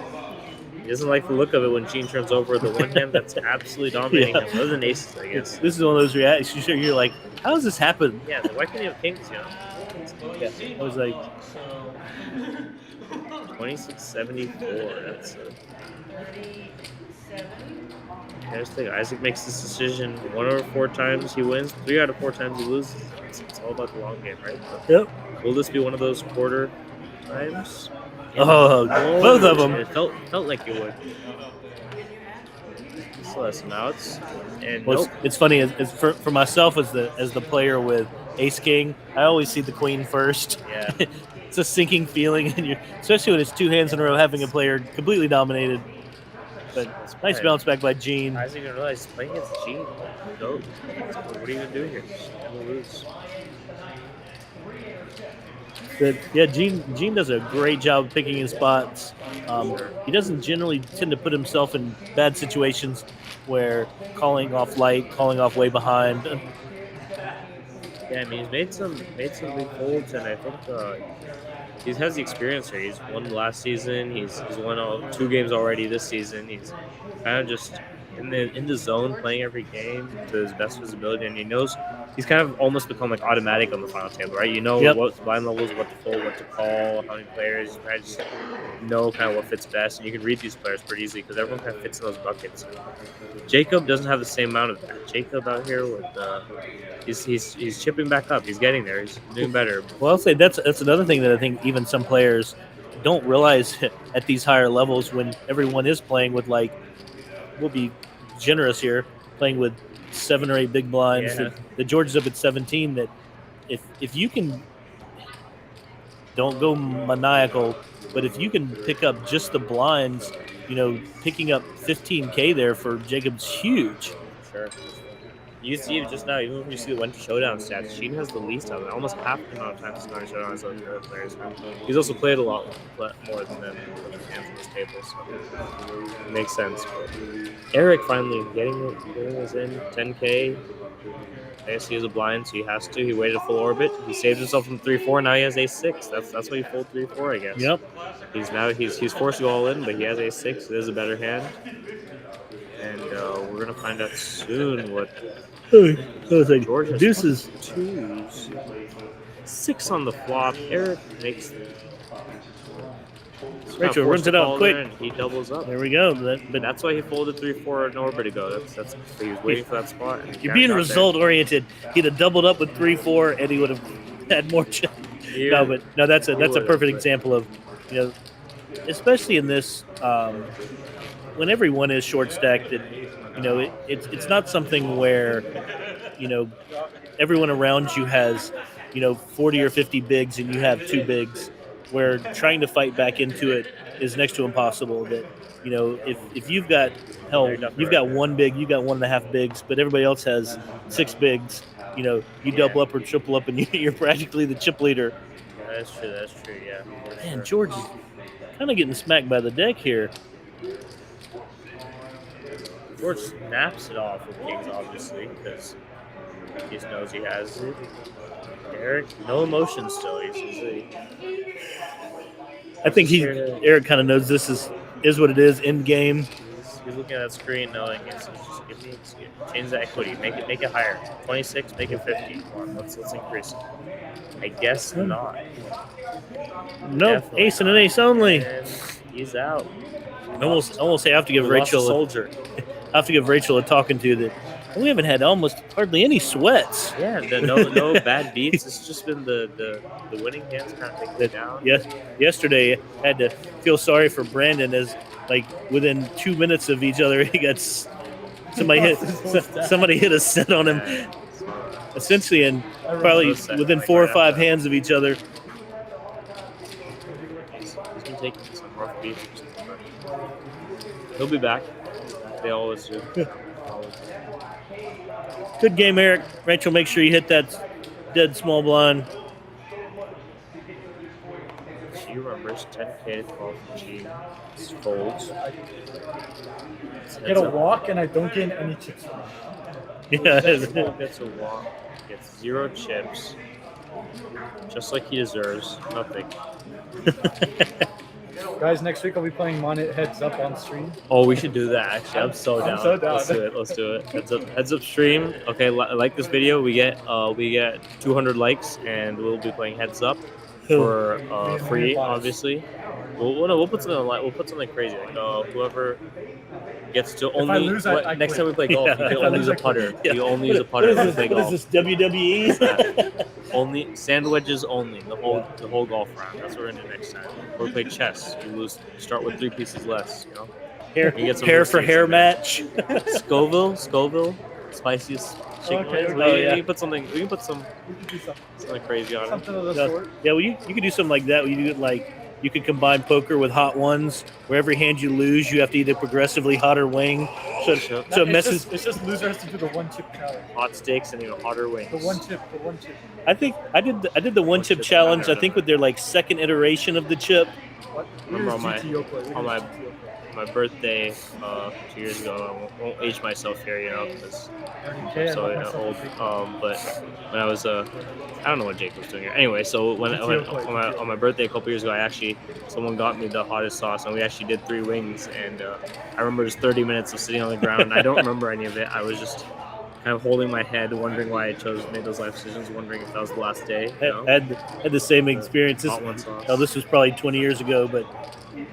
He doesn't like the look of it when Gene turns over the one hand that's absolutely dominating him. Other than aces, I guess. This is one of those reactions. You're like, how does this happen? Yeah, why can't he have kings, you know? Yeah. I was like, 2674. That's Here's the thing. Isaac makes this decision 1 over 4 times he wins. 3 out of 4 times he loses. It's all about the long game, right? But yep. will this be one of those quarter times? Oh, both of them. It felt like it would. Still has some outs. And Well, nope. it's funny as for myself as the player with Ace King. I always see the queen first. Yeah. It's a sinking feeling, and especially when it's 2 hands in a row, having a player completely dominated. But nice right. bounce back by Gene. Isaac didn't realize he's playing against Gene. Go. What are you gonna do here? You're gonna lose. But yeah, Gene does a great job picking his spots. He doesn't generally tend to put himself in bad situations where calling off light, calling off way behind. Yeah, I mean he's made some big holds, and I think he has the experience here. He's won last season. He's won 2 games already this season. He's kind of just in the zone, playing every game to his best visibility, and he knows he's kind of almost become like automatic on the final table, right? You know Yep. what blind levels, what to fold, what to call, how many players. You kind of just know kind of what fits best, and you can read these players pretty easily because everyone kind of fits in those buckets. Jacob doesn't have the same amount of that. Jacob out here with he's chipping back up. He's getting there. He's doing better. Well, I'll say that's another thing that I think even some players don't realize at these higher levels when everyone is playing with like, we'll be generous here, playing with 7 or 8 big blinds. Yeah. The George is up at 17. That if you can, don't go maniacal, but if you can pick up just the blinds, picking up 15K there for Jacob's huge. Sure. You see just now, even when you see the Winter Showdown stats, Gene has the least of it, almost half the amount of time to Winter Showdown as the other players. He's also played a lot more than them with his hands on this table, so it makes sense. But Eric finally getting us in 10K. I guess he has a blind, so he has to. He waited a full orbit. He saved himself from 3-4. Now he has a6. That's why he folded 3-4, I guess. Yep. He's forced to go all in, but he has a6. It is a better hand. And we're gonna find out soon what George has. Deuces. Twos. 6 on the flop. Eric makes. Rachel runs it out quick. And he doubles up. There we go. But that's why he folded 3-4 an orbit ago. That's he was waiting for that spot. And You're being result oriented. He'd have doubled up with 3-4, and he would have had more chance. No, that's a perfect example of, especially in this, when everyone is short stacked, it's not something where, everyone around you has, 40 or 50 bigs and you have 2 bigs, where trying to fight back into it is next to impossible. That, if you've got you've got 1 big, you've got 1.5 bigs, but everybody else has 6 bigs, you double up or triple up, and you're practically the chip leader. Yeah, that's true, yeah. Man, George is kind of getting smacked by the deck here. George snaps it off with kings, obviously, because he just knows he has it. Eric, no emotion still. I think Eric kind of knows this is what it is in game. He's looking at that screen, knowing it's just change the equity, make it higher. 26, make it 50. Come on, let's increase it. I guess not. Nope, Definitely ace and an ace only. And he's out. Almost say I have to give We lost a Rachel soldier. I have to give Rachel a talking to that. We haven't had almost hardly any sweats. Yeah, no bad beats. It's just been the winning hands kind of taking it down. Yes, yesterday I had to feel sorry for Brandon as within 2 minutes of each other he got somebody hit a set on him. Essentially, and probably within 4 or 5 hands of each other. He's been taking some rough beats. He'll be back. They always do. Good game, Eric. Rachel, make sure you hit that dead small blind. She remembers 10K to 12 G folds. I get a walk and I don't gain any chips from it. Yeah. Gets a walk. Gets 0 chips. Just like he deserves. Nothing. Guys, next week I'll be playing Monit Heads Up on stream. Oh, we should do that. Actually, I'm so down. So down. Let's do it. Heads up stream. Okay, like this video. We get 200 likes, and we'll be playing Heads Up for free, obviously. We'll put something we'll put something crazy. Like whoever gets to only lose, next quit. time we play golf, you can only use a putter. You only use a putter when we play golf. What is this, WWE? Only sand wedges only the whole golf round. That's what we're gonna do next time. Or we play chess. You start with 3 pieces less. You get some hair for hair in there. match. Scoville, spiciest chicken wings. yeah. We can put something. We can put something crazy on it. Something of the sort. Yeah, well, you could do something like that. Where you do you could combine poker with hot ones, where every hand you lose, you have to eat a progressively hotter wing. So it messes. It's just loser has to do the 1 chip challenge. Hot steaks and hotter wings. The one chip. I think I did the 1 chip challenge. I think with their second iteration of the chip. What? Remember on my my birthday 2 years ago. I won't age myself here, because I'm so old. But when I was I don't know what Jake was doing here. Anyway, so on my birthday a couple years ago, someone got me the hottest sauce, and we actually did 3 wings. And I remember just 30 minutes of sitting on the ground. And I don't remember any of it. I was just kind of holding my head, wondering why I made those life decisions, wondering if that was the last day. I had the same experience. Hot one sauce. This was probably 20 years ago, but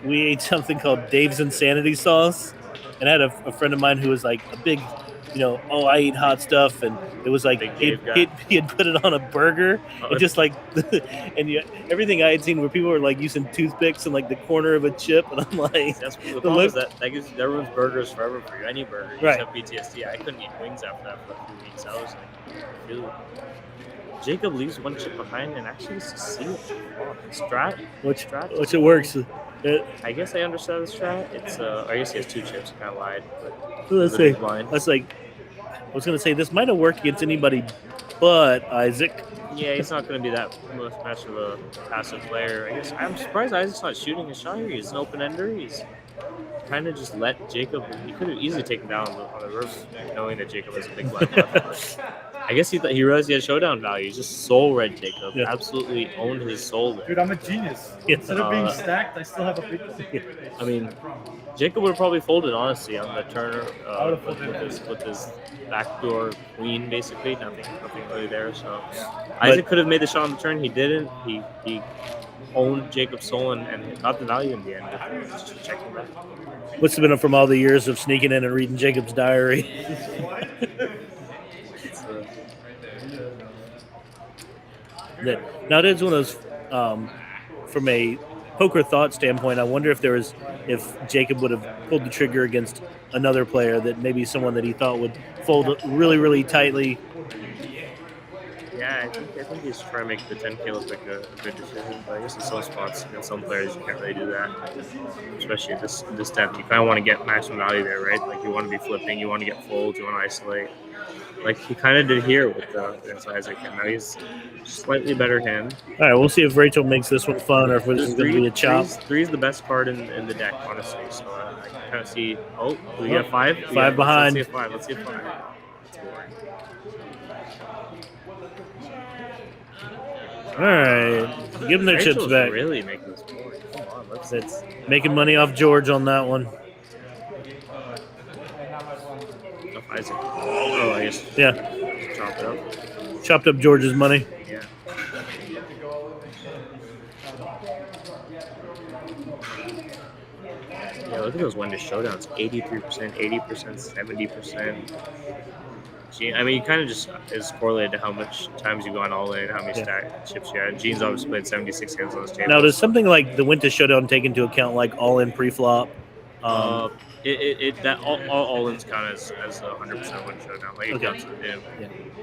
we ate something called Dave's Insanity Sauce, and I had a friend of mine who was a big, I eat hot stuff, and it was he had put it on a burger, and just and everything I had seen where people were using toothpicks in the corner of a chip, and I'm like, that's the problem is that gives everyone's burgers forever for you. Any burger, you right? Just have PTSD. I couldn't eat wings after that for a few weeks. I was dude. Jacob leaves 1 chip behind and actually gets to see it. Strat, which it works. I guess I understand the strat. It's I guess he has 2 chips. I kind of lied, but Let's see. blind. That's I was going to say this might have worked against anybody but Isaac. Yeah, he's not going to be that much of a passive player. I guess I'm surprised Isaac's not shooting his shot here. He's an open ender. He's kind of just let Jacob. He could have easily taken down on the river, knowing that Jacob has a big blind left. I guess he realized he had showdown value. He just soul read Jacob. Yeah. Absolutely owned his soul there. Dude, I'm a genius. Yeah. Instead of being stacked, I still have a big one. I mean, Jacob would have probably folded, honestly, on the Turner I would've with folded. his backdoor queen, basically. Nothing really there. So Isaac could have made the shot on the turn. He didn't. He owned Jacob's soul and got the value in the end. Just checking back. What's the benefit from all the years of sneaking in and reading Jacob's diary? Now it is one of those, from a poker thought standpoint, I wonder if Jacob would have pulled the trigger against another player, that maybe someone that he thought would fold really, really tightly. Yeah, I think he's trying to make the 10K look like a good decision, but I guess in some spots, some players you can't really do that. Especially at this depth, you kind of want to get maximum value there, right? Like you want to be flipping, you want to get folds, you want to isolate. Like he kind of did here with Isaac, and now he's slightly better hand. All right, we'll see if Rachel makes this one fun or if this is going to be a chop. Three is the best card in the deck, honestly. So I can kind of see. Oh, do we get 5? Five behind. Let's see a 5. That's boring. All right, give them their chips Rachel's back. really making this boring. Come on, That's making money off George on that one. Isaac. Oh, I guess. Yeah, Chop it up. chopped up George's money. Yeah. Yeah, look at those one-day showdowns. 83%, 80%, 70%. Gene, I mean, it kind of just is correlated to how much times you've gone all in, how many stack chips you had. Gene's obviously played 76 hands on this table. Now, does something like the Winter Showdown take into account like all-in pre-flop? That all ins count as 100% win showdown, like it counts for him,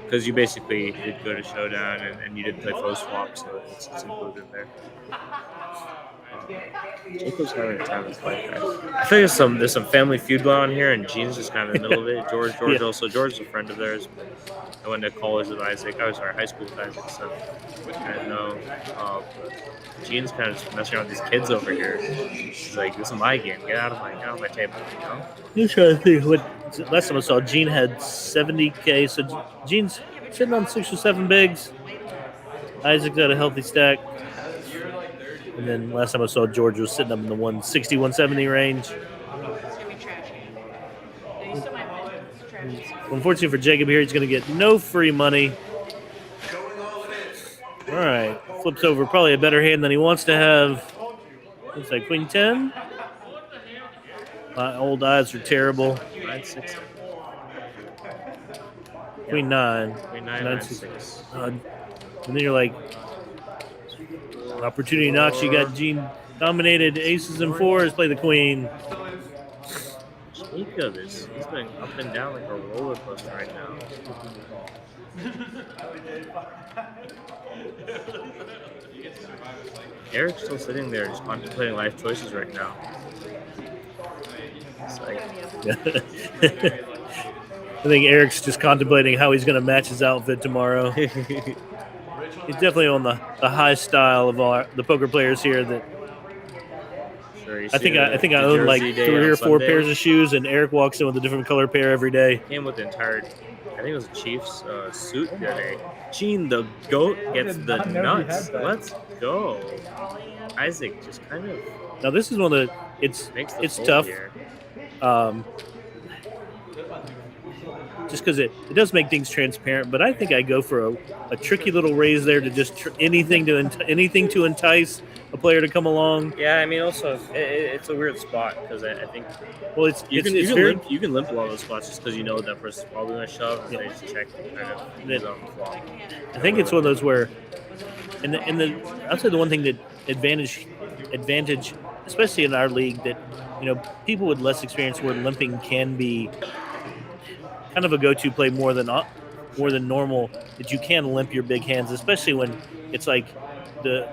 because you basically did go to showdown and you did play faux swap, so it's included there. Jacob's having a time with life. I think there's some family feud going on here, and Gene's just kind of in the middle of it. George also. George's a friend of theirs. I went to college with Isaac. High school with Isaac, so I didn't know. But Gene's kind of just messing around with these kids over here. He's like, "This is my game. Get out of my table." You know. I'm trying to think. Last time I saw, Gene had 70K, so Gene's sitting on 6 or 7 bigs. Isaac's got a healthy stack. And then last time I saw, George was sitting up in the 160, 170 range. It's gonna be trash. No, you still might win. It's trash. Unfortunately for Jacob here, he's going to get no free money. All right. Flips over probably a better hand than he wants to have. Looks like Queen 10. My old eyes are terrible. 9-6. Queen 9. Queen 9-6. And then you're like, opportunity knocks. You got Gene dominated aces and 4s. Play the queen. Jacob he's going up and down like a roller coaster right now. Eric's still sitting there just contemplating life choices right now. It's like, I think Eric's just contemplating how he's going to match his outfit tomorrow. He's definitely on the high style of the poker players here. That sure, I think I own like 3 or 4 pairs of shoes, and Eric walks in with a different color pair every day. Came with the entire, I think it was a Chiefs suit the other day. Gene the GOAT gets the nuts. Let's go. Isaac just kind of Now this is one of the it's fold tough. here. Just because it does make things transparent, but I think I go for a tricky little raise there to just anything to entice a player to come along. Yeah, I mean, also it's a weird spot because I think you can limp a lot of those spots just because you know that person's probably going to shove. And they just check and kind of use on the flop. I think it's one of those where, I'll say the one thing that advantage, especially in our league, that people with less experience where limping can be kind of a go-to play more than normal, that you can limp your big hands, especially when it's like the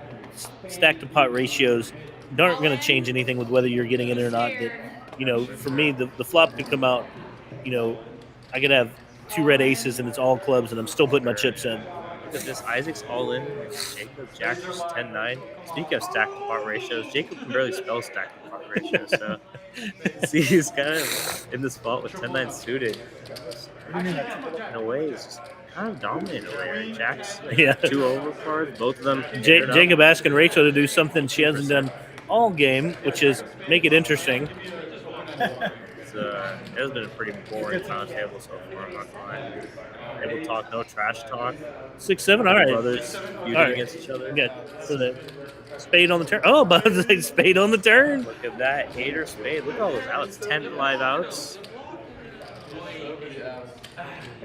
stack to pot ratios aren't going to change anything with whether you're getting in or not. That for me, the flop could come out. I could have two red aces and it's all clubs, and I'm still putting my chips in. Look at this. Isaac's all in. Jacob Jack just 10-9. Speaking of stack to pot ratios, Jacob can barely spell stack to pot ratios. So see, he's kind of in the spot with 10-9 suited. In a way, he's just kind of dominant over here. Jack's like Yeah. 2 overcards, both of them. Jacob asking Rachel to do something she hasn't done all game, which is make it interesting. It has been a pretty boring round table so far. I'm not gonna lie. Table talk, no trash talk. 6-7. All right. Brothers feuding All right. against each other. Okay. So the spade on the turn. Oh, but spade on the turn. Look at that. 8 or spade. Look at all those outs. 10 live outs.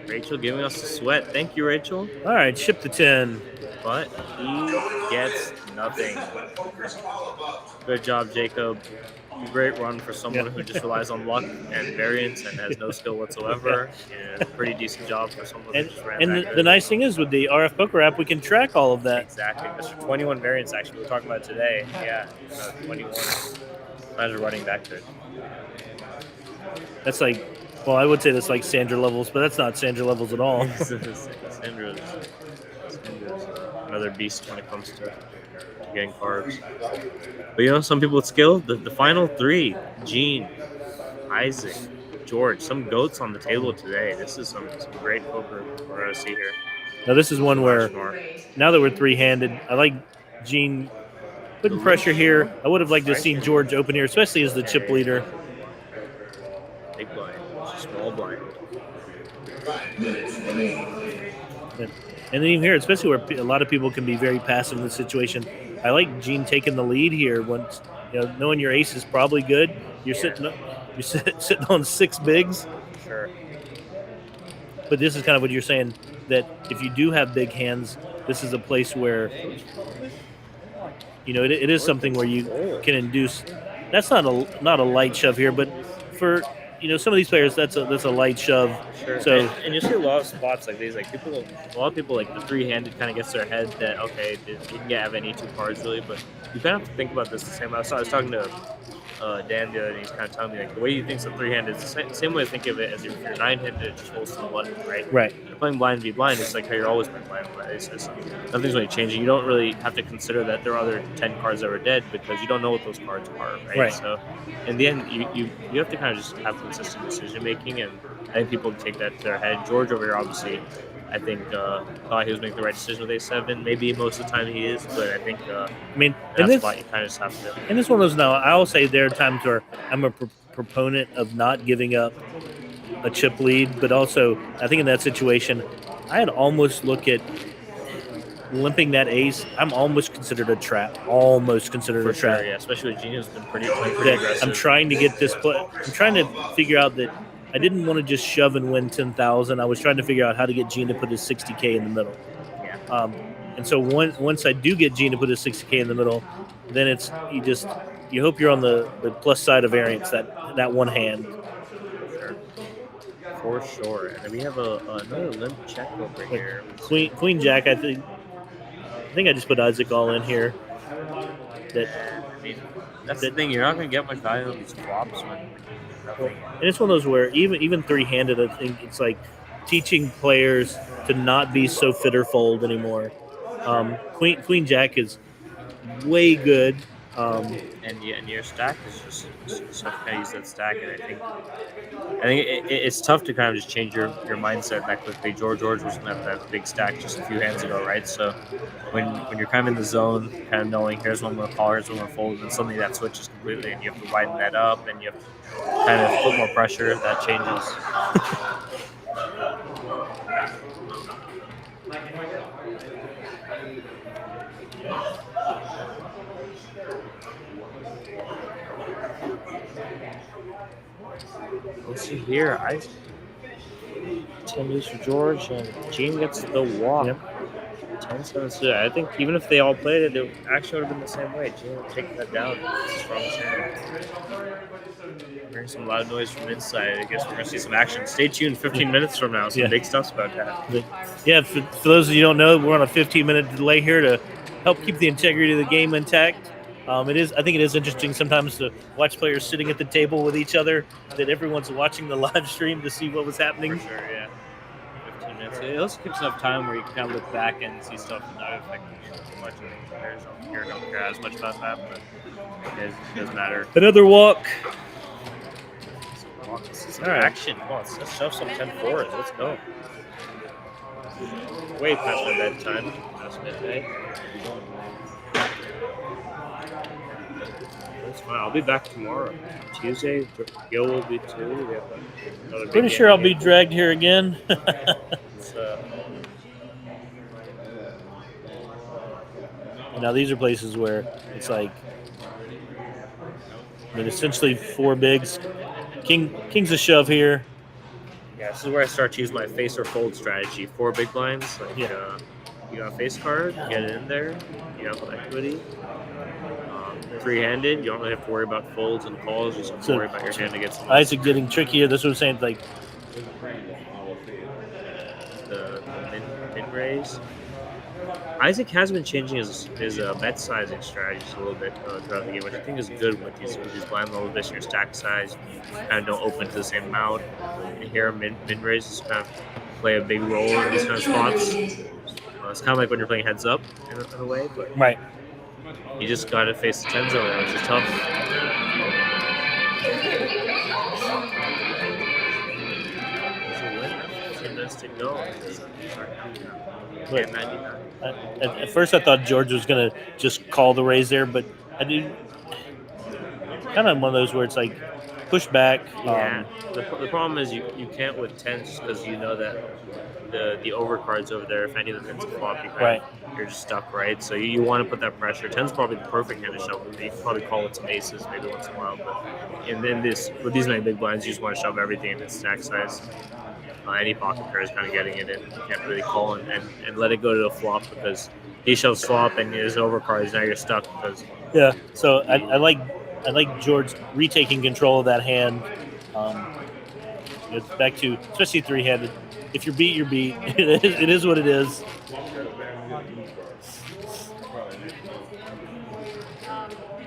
Rachel giving us the sweat. Thank you, Rachel. All right, ship the 10. But he gets nothing. Good job, Jacob. Great run for someone who just relies on luck and variance and has no skill whatsoever. And pretty decent job for someone who just ran And that the nice thing is with the RF Poker app, we can track all of that. Exactly. Mr. 21 variance, actually, we were talking about today. Yeah, 21. Imagine running that good. That's like, well, I would say that's like Sandra levels, but that's not Sandra levels at all. Sandra's another beast when it comes to getting carbs. But some people with skill, the final 3, Gene, Isaac, George, some goats on the table today. This is some great poker we're going to see here. Now this is one where, now that we're 3-handed, I like Gene putting pressure here. I would have liked to have seen George open here, especially as the chip leader. Big blind, small blind. And then even here, especially where a lot of people can be very passive in this situation, I like Gene taking the lead here. Once knowing your ace is probably good, you're sitting on 6 bigs. Sure. But this is kind of what you're saying, that if you do have big hands, this is a place where it is something where you can induce. That's not a light shove here, but for some of these players, that's a light shove. Sure. So and you see a lot of spots like these, like a lot of people like the 3-handed kind of gets their head that okay, you can have any 2 cards really, but you kind of have to think about this the same way. I was talking to Dan the other day, he's kind of telling me like the way he thinks of 3-handed is the same way to think of it as if you're 9-handed, it just holds to the button, right? Right. You're playing blind v blind, it's like how you're always playing blind v blind. It's just, nothing's really changing. You don't really have to consider that there are other 10 cards that are dead because you don't know what those cards are, right? So in the end, you have to kind of just have consistent decision making, and I think people take that to their head. George over here, obviously, I think thought he was making the right decision with A7. Maybe most of the time he is, but I think in that's this why you kind of just have to. And this one of those now, I will say there are times where I'm a proponent of not giving up a chip lead, but also I think in that situation, I had almost look at limping that ace. I'm almost considered a trap. Almost considered For a trap. sure, yeah. Especially with Gene, who's been pretty aggressive. I'm trying to get this play. I'm trying to figure out that I didn't want to just shove and win 10,000. I was trying to figure out how to get Gene to put his 60K in the middle. Yeah. And so once I do get Gene to put his 60K in the middle, then it's you hope you're on the plus side of variance that one hand. For sure. And then we have another limp check over here. Queen Jack. I think I just put Isaac all in here. That's the thing. You're not going to get much value on these flops when nothing. And it's one of those where even 3-handed, I think it's like teaching players to not be so fit or fold anymore. Queen Jack is way good. And your stack is just tough to kind of use that stack, and I think it's tough to kind of just change your mindset that quickly. George was going to have that big stack just a few hands ago, right? So when you're kind of in the zone, kind of knowing here's one more call, here's one more fold, and suddenly that switches completely, and you have to widen that up, and you have to kind of put more pressure. That changes. Let's see here. 10 moves for George, and Gene gets the walk. Yep. 10-7 suited. I think even if they all played it, it actually would have been the same way. Gene would take that down. Strong hand. Hearing some loud noise from inside. I guess we're going to see some action. Stay tuned 15 minutes from now. Some big stuff's about to happen. Yeah, for those of you who don't know, we're on a 15-minute delay here to help keep the integrity of the game intact. I think it is interesting sometimes to watch players sitting at the table with each other, that everyone's watching the live stream to see what was happening. For sure, yeah. it also gives enough time where you can kind of look back and see stuff not affecting you too much. I think players don't care as much about that, but it does matter. Another walk. This is All right. action. Come on, let's shove some 10-4s. Let's go. Way past my bedtime. That's midday. That's fine. I'll be back tomorrow. Tuesday, Gil will be too. We have another big Pretty game sure I'll be again. dragged here again. It's, Now these are places where it's like, I mean, essentially 4 bigs. King's a shove here. yeah, this is where I start to use my face or fold strategy. 4 big blinds. Like, Yeah. you got a face card, get it in there. You have equity. 3-handed, you don't really have to worry about folds and calls. You just have to So- worry about your hand against the Isaac getting trickier. That's what I'm saying. Like, the min raise. Isaac has been changing his bet sizing strategies a little bit throughout the game, which I think is good with these blind level bits. Your stack size, you kind of don't open to the same amount. And here, min raises kind of play a big role in these kind of spots. It's kind of like when you're playing heads up in a way, but right. you just got to face the 10 zone, which is tough. It's a winner. 10 minutes to go. Look, 10.99. At first, I thought George was going to just call the raise there, but I do kind of one of those where it's like push back. Yeah. The problem is you can't with 10s because you know that the overcards over there, if any of them hits a flop, you're just stuck, right? So you want to put that pressure. 10's probably the perfect hand to shove with. You can probably call it some aces maybe once in a while, but and then with these many big blinds, you just want to shove everything in its stack size. Any pocket pair is kind of getting it in. You can't really call and let it go to the flop because he shoves flop and there's overcards. Now you're stuck because Yeah. So I like George retaking control of that hand. It's back to especially 3-handed. If you're beat, you're beat. It is what it is. Did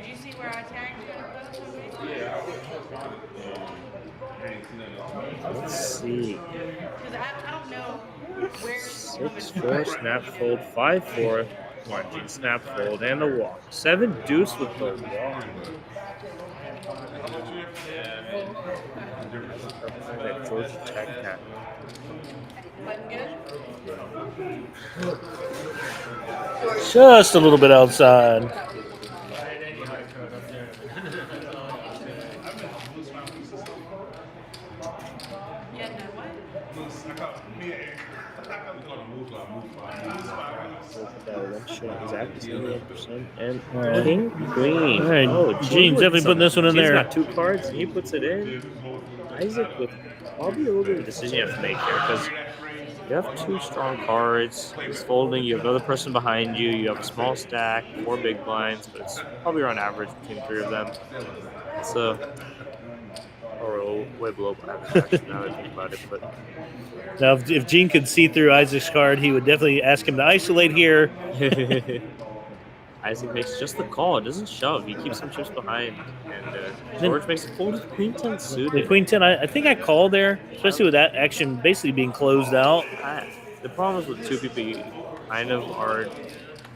you see where I tagged you? let's see. Because I don't know where. 6-4 snap fold 5-4 margin snap fold and a walk 7 deuce with the walk. That Georgia Tech hat. Button good? Just a little bit outside. Yeah, no, what? And Alright. King Queen. All right, Oh, Gene's definitely putting this one in Gene's there. got 2 cards and he puts it in. Isaac with probably a little bit of a decision you have to make here because you have 2 strong cards. He's folding. You have another person behind you. You have a small stack, 4 big blinds, but it's probably around average between 3 of them. It's or way below average actually, now that I think about it. But Now, if Gene could see through Isaac's card, he would definitely ask him to isolate here. Isaac makes just the call. It doesn't shove. He keeps some chips behind, and George makes a fold with Queen 10 The suited. Queen 10, I think I called there, especially with that action basically being closed out. The problem is with 2 people, you kind of are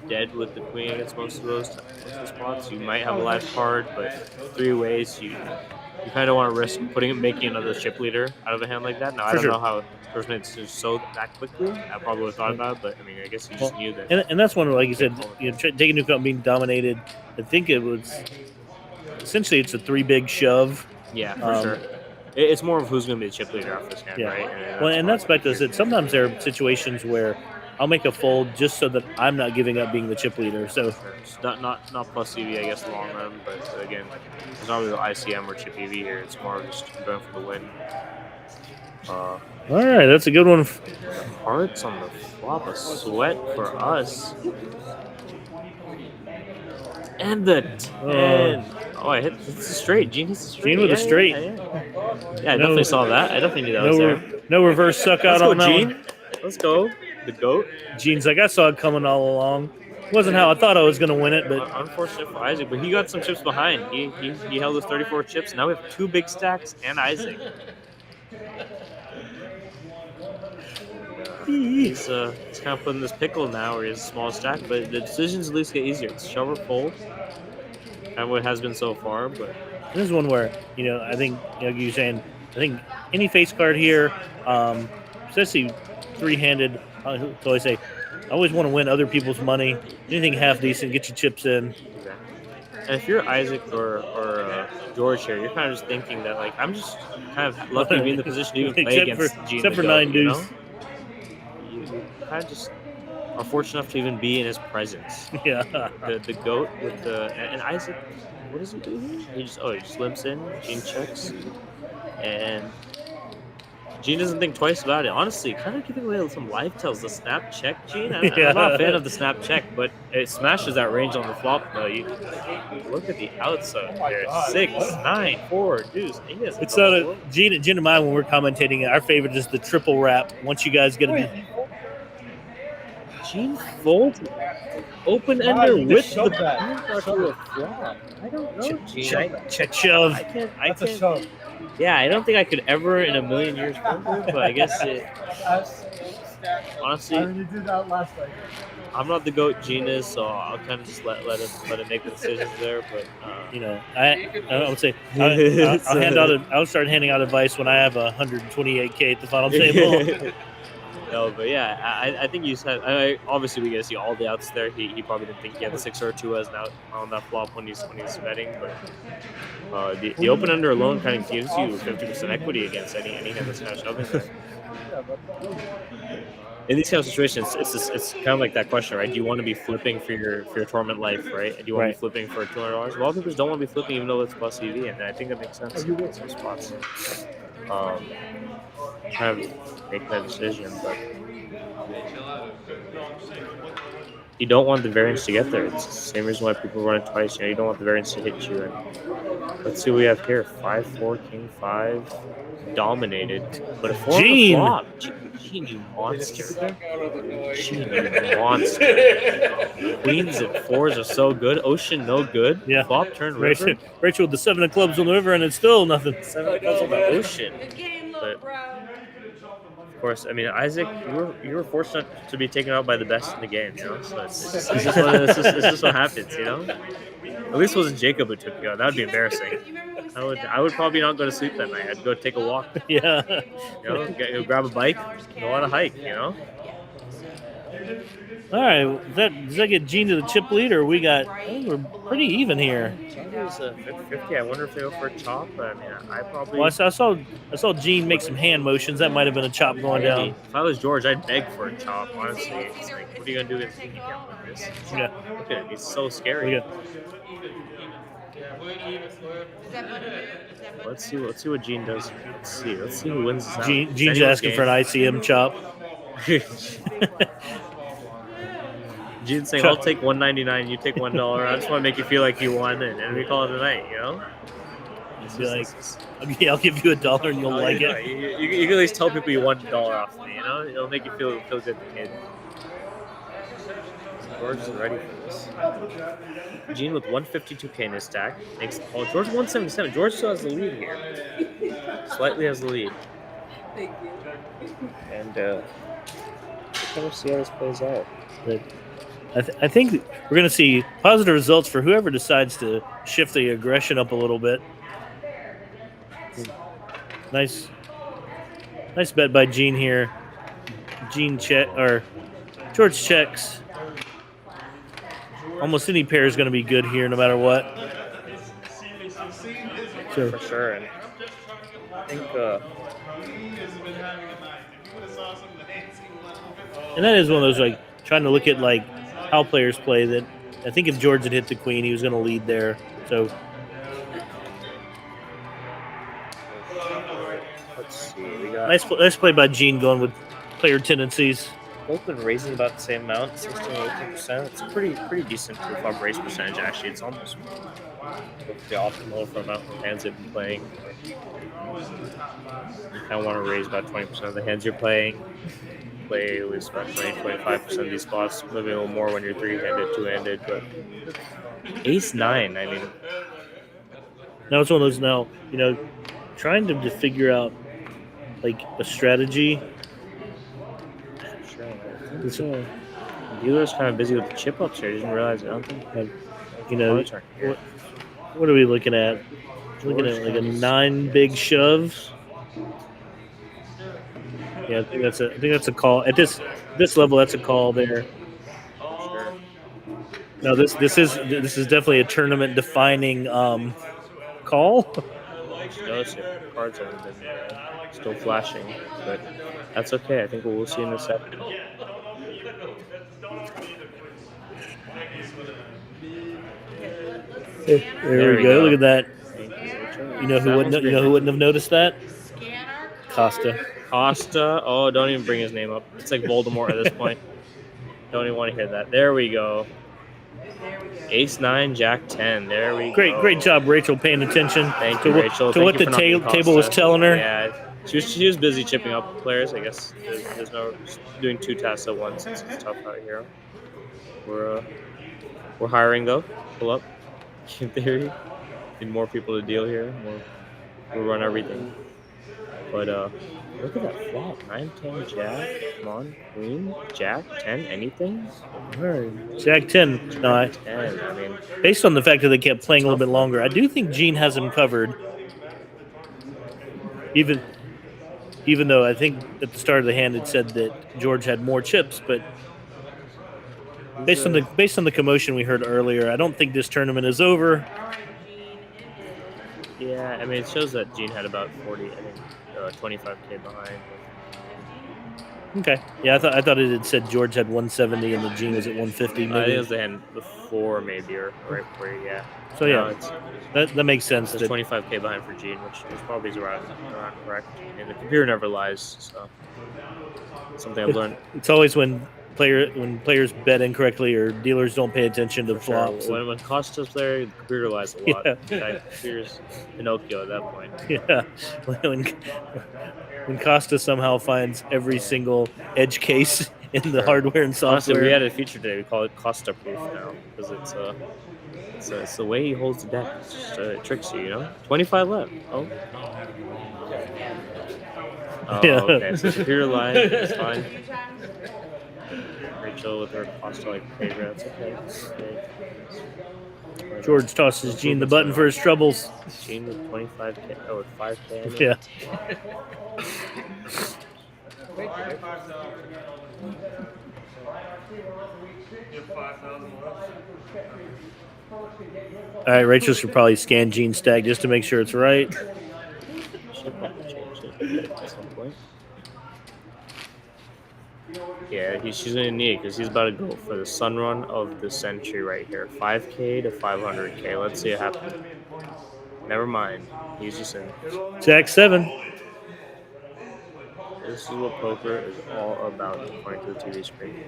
dead with the queen against most of those spots. You might have a live card, but 3 ways you kind of want to risk making another chip leader out of a hand like that. Now I For don't sure. know how first minutes to so that quickly. I probably would have thought about it, but I mean I guess you just knew that. And that's one, like you said, taking into account being dominated. I think it was essentially it's a 3 big shove. Yeah, for sure. It's more of who's going to be the chip leader after this hand, Yeah. right? Well, and that's back to it. Sometimes there are situations where I'll make a fold just so that I'm not giving up being the chip leader. So It's not plus EV, I guess, long run, but again, it's not really ICM or chip EV here. It's more of just going for the win. all right, that's a good one. Hearts on the flop, a sweat for us. And the 10. Oh, I hit it's a straight. Gene hits a straight. Gene with a straight. Yeah, I definitely saw that. I definitely knew that was there. No reverse suck out Let's go, on that Gene. one. Let's go. The GOAT. Gene's like, I saw it coming all along. Wasn't how I thought I was going to win it, but Unfortunate for Isaac, but he got some chips behind. He held his 34 chips. Now we have 2 big stacks and Isaac. He's kind of put in this pickle now where he has a small stack, but the decisions at least get easier. It's shove or fold, and what it has been so far. But This is one where, I think, you're saying, I think any face card here, especially three-handed, I always say, I always want to win other people's money. Anything half decent, get your chips in. and if you're Isaac or George here, you're kind of just thinking that like I'm just kind of lucky to be in the position to even play against Gene. Except the for Goat, 9 you deuce. know? You kind of just are fortunate enough to even be in his presence. Yeah. The goat with the and Isaac, what does he do here? He just limps in. Gene checks, and Gene doesn't think twice about it. Honestly, kind of giving away some live tells. The snap check, Gene. I'm not a fan of the snap check, but it smashes that range on the flop. Though you look at the outside there, God. 6, 9, 4, deuce. He has It's not a Gene and I when we're commentating. Our favorite is the triple wrap. Once you guys get a Gene folds open Wow, ender you with just the shoved that. back Shove to it. a flop. I don't know, Gene. check shove. I can't. That's a shove. Yeah, I don't think I could ever in a million years fold it, but I guess it. I Honestly, already did that last night. I'm not the goat genius, so I'll kind of just let it make the decisions there. But I would say I'll start handing out advice when I have 128K at the final table. no, but yeah, I think you said. Obviously, we get to see all the outs there. He probably didn't think he had the 6 or 2 as an out on that flop when he's betting, but the open under alone kind of gives you 50% equity against any hand that's kind of shoving there. In these kind of situations, it's kind of like that question, right? Do you want to be flipping for your tournament life, right? Do you want to be flipping for $200? A lot of people don't want to be flipping, even though it's plus EV, and I think that makes sense in some spots. Kind of make that decision, but you don't want the variance to get there. It's the same reason why people run it twice. You don't want the variance to hit you. And let's see what we have here: 5-4, King 5, dominated, but a 4 Gene! on the flop. Gene, you monster! Gene, you monster! Queens and 4s are so good. Ocean, no good. Yeah. Flop, turn, river. Rachel with the 7 of clubs on the river, and it's still nothing. 7 goes on the ocean. Good game, But- little bro. Of course, I mean Isaac, you were fortunate to be taken out by the best in the game, you know. So it's just what happens, you know. At least it wasn't Jacob who took you out. That would be embarrassing. I would probably not go to sleep that night. I'd go take a walk, Yeah. you know, grab a bike, go on a hike, you know. All right. Does that get Gene to the chip lead, or I think we're pretty even here. It's a 50-50. I wonder if they go for a chop. I mean, I probably. Well, I saw Gene make some hand motions. That might have been a chop going down. If I was George, I'd beg for a chop. Honestly, it's like, what are you gonna do against him? You can't win this. Yeah. Look at him. He's so scary. Yeah. Let's see what Gene does. Let's see who wins this out. Gene's asking for an ICM chop. Gene's saying, "I'll take $1.99. You take $1. I just want to make you feel like you won, and we call it a night." You know. Be like, I'll give you $1 and you'll like it. You can at least tell people you won $1 off me. You know, it'll make you feel good, kid. George is ready for this. Gene with 152K in his stack makes. Oh, George 177. George still has the lead here. Slightly has the lead. Thank you. And we'll kind of see how this plays out. But I think we're going to see positive results for whoever decides to shift the aggression up a little bit. Nice bet by Gene here. George checks. Almost any pair is going to be good here, no matter what. So For sure. And I think and that is one of those, like, trying to look at, like, how players play. That I think if George had hit the queen, he was going to lead there. So let's see. We got nice play by Gene, going with player tendencies. both been raising about the same amount, 16 or 18%. It's a pretty decent proof raise percentage, actually. It's almost the optimal for amount of hands they've been playing. You kind of want to raise about 20% of the hands you're playing. Play at least about 20-25% of these spots. Maybe a little more when you're 3-handed, 2-handed, but Ace-9, I mean, Now it's one of those trying to figure out, like, a strategy. Dealer's kind of busy with the chip ups here. I didn't realize it. I don't think You know, cards aren't here. what are we looking at? Looking at like a 9 big shoves. Yeah, I think that's a call at this level. That's a call there. Sure. No, this is definitely a tournament defining call. Notice your cards haven't been still flashing, but that's okay. I think we'll see in a second. There we go. Look at that. Thank you, Rachel. You know who wouldn't have noticed that? Scan our Costa. Costa. Oh, don't even bring his name up. It's like Voldemort at this point. Don't even want to hear that. There we go. Ace 9, Jack 10. There we go. Great job, Rachel, paying attention. Thank you, to, Rachel. To Thank what you the for not being table was Costa. telling her. Yeah, she was busy chipping up players. I guess there's no doing 2 tasks at once. It's tough out here. We're hiring though. Pull up. In theory, need more people to deal here. We'll run everything. But look at that flop. 9, 10, Jack. Come on, Queen, Jack, 10. Anything? All right. Jack 10. No, 10. I mean, based on the fact that they kept playing a little bit longer, I do think Gene has him covered. Even though I think at the start of the hand it said that George had more chips, but based on the commotion we heard earlier, I don't think this tournament is over. yeah. I mean, it shows that Gene had about 40. I think 25K behind. Okay. Yeah, I thought it had said George had 170 and the Gene was at 150. I think it Maybe. was the hand before, maybe, or right before. Yeah. So No, yeah, it's that makes sense. There's That, 25K behind for Gene, which probably is around correct. And the computer never lies, so something I've learned. it's always when players bet incorrectly or dealers don't pay attention to For sure. flops. When Costa's there, the computer lies a lot. Yeah. The computer's Pinocchio at that point. Yeah, when Costa somehow finds every single edge case in the hardware and Honestly, software. we had a feature today. We call it Costa proof now because it's the way he holds the deck. It's just, it tricks you, you know. 25 left. Oh. Oh, Yeah. okay. So computer line is fine. Rachel with her Costa like favorites. Okay. George tosses Gene the button for his troubles. Gene with 25K. Oh, with 5K. Yeah. All right, Rachel should probably scan Gene's stack just to make sure it's right. Should probably change it at some point. Yeah, she's gonna need it because he's about to go for the sun run of the century right here. 5K to 500K. Let's see it happen. Never mind. He's just in. Jack 7. This is what poker is all about, according to the TV screen.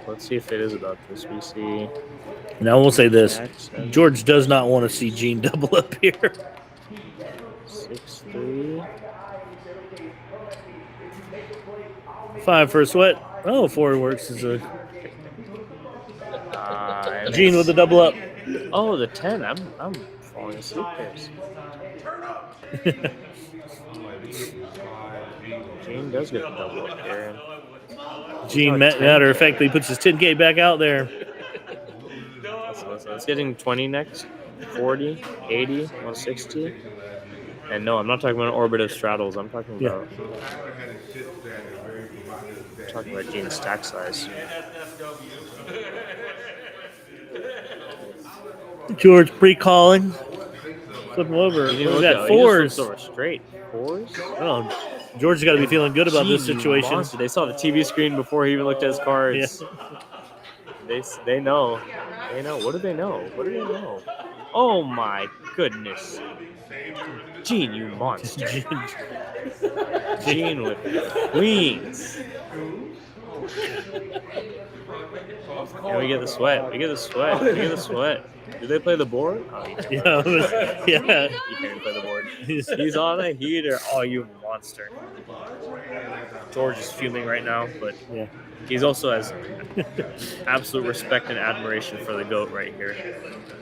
Let's see if it is about this. We see. Now we'll say this: Jack 7, George does not want to see Gene double up here. 6-3. 5 for a sweat. Oh, 4 works as a And Gene with a double up. Oh, the 10. I'm falling asleep here. Gene does get the double up here. Gene, matter of fact, he puts his 10K back out there. So it's getting 20 next, 40, 80, 160. And no, I'm not talking about an orbit of straddles. I'm talking about Gene's stack size. George pre-calling. Flip him over. He What was didn't that? look Fours. over straight. Fours? Oh, George's got to be feeling good about this Gene, you situation. monster. They saw the TV screen before he even looked at his cards. They know. They know. What do they know? What do they know? Oh my goodness. Gene, you monster. Gene with queens. And we get the sweat. We get the sweat. We get the sweat. Did they play the board? Oh, he Yeah, it was- yeah. He can't play the board. He's on a heater. Oh, you monster. George is fuming right now, but Yeah. He's also has absolute respect and admiration for the GOAT right here.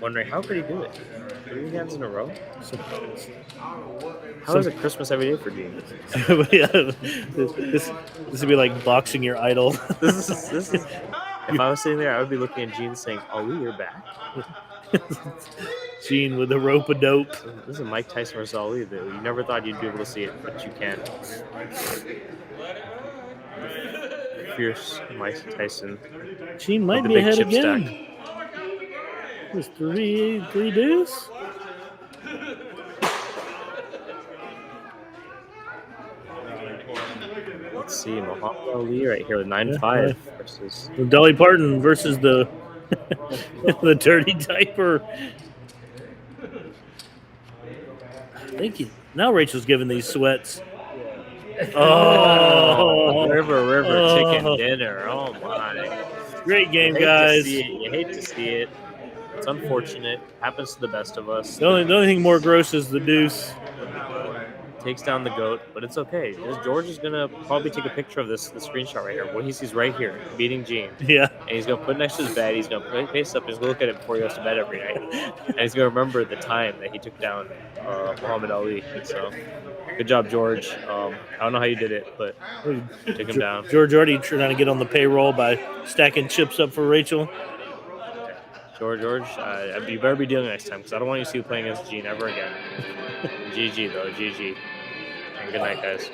Wondering how could he do it? 3 hands in a row? How is it Christmas every day for Gene? Yeah, this would be like boxing your idol. This is. If I was sitting there, I would be looking at Gene saying, "Ali, you're back." Gene with a rope of dope. This is Mike Tyson versus Ali. You never thought you'd be able to see it, but you can. Fierce Mike Tyson. Gene might the be big ahead chip again. stack. It was three deuce. Let's see, Muhammad Ali right here with 9-5 versus. Dolly Parton versus the the dirty diaper. Thank you. Now Rachel's giving these sweats. Oh, River Oh. chicken dinner. Oh my! great game, You hate to guys. see it. You hate to see it. It's unfortunate. Happens to the best of us. The only thing more gross is the deuce. Takes down the GOAT, but it's okay. George is gonna probably take a picture of this screenshot right here. What he sees right here, beating Gene, Yeah. and he's gonna put it next to his bed. He's gonna put his face up. He's gonna look at it before he goes to bed every night, and he's gonna remember the time that he took down Muhammad Ali. So, good job, George. I don't know how you did it, but took him down. George already trying to get on the payroll by stacking chips up for Rachel. George, you better be dealing next time because I don't want you to see you playing against Gene ever again. GG though, GG. And good night, guys.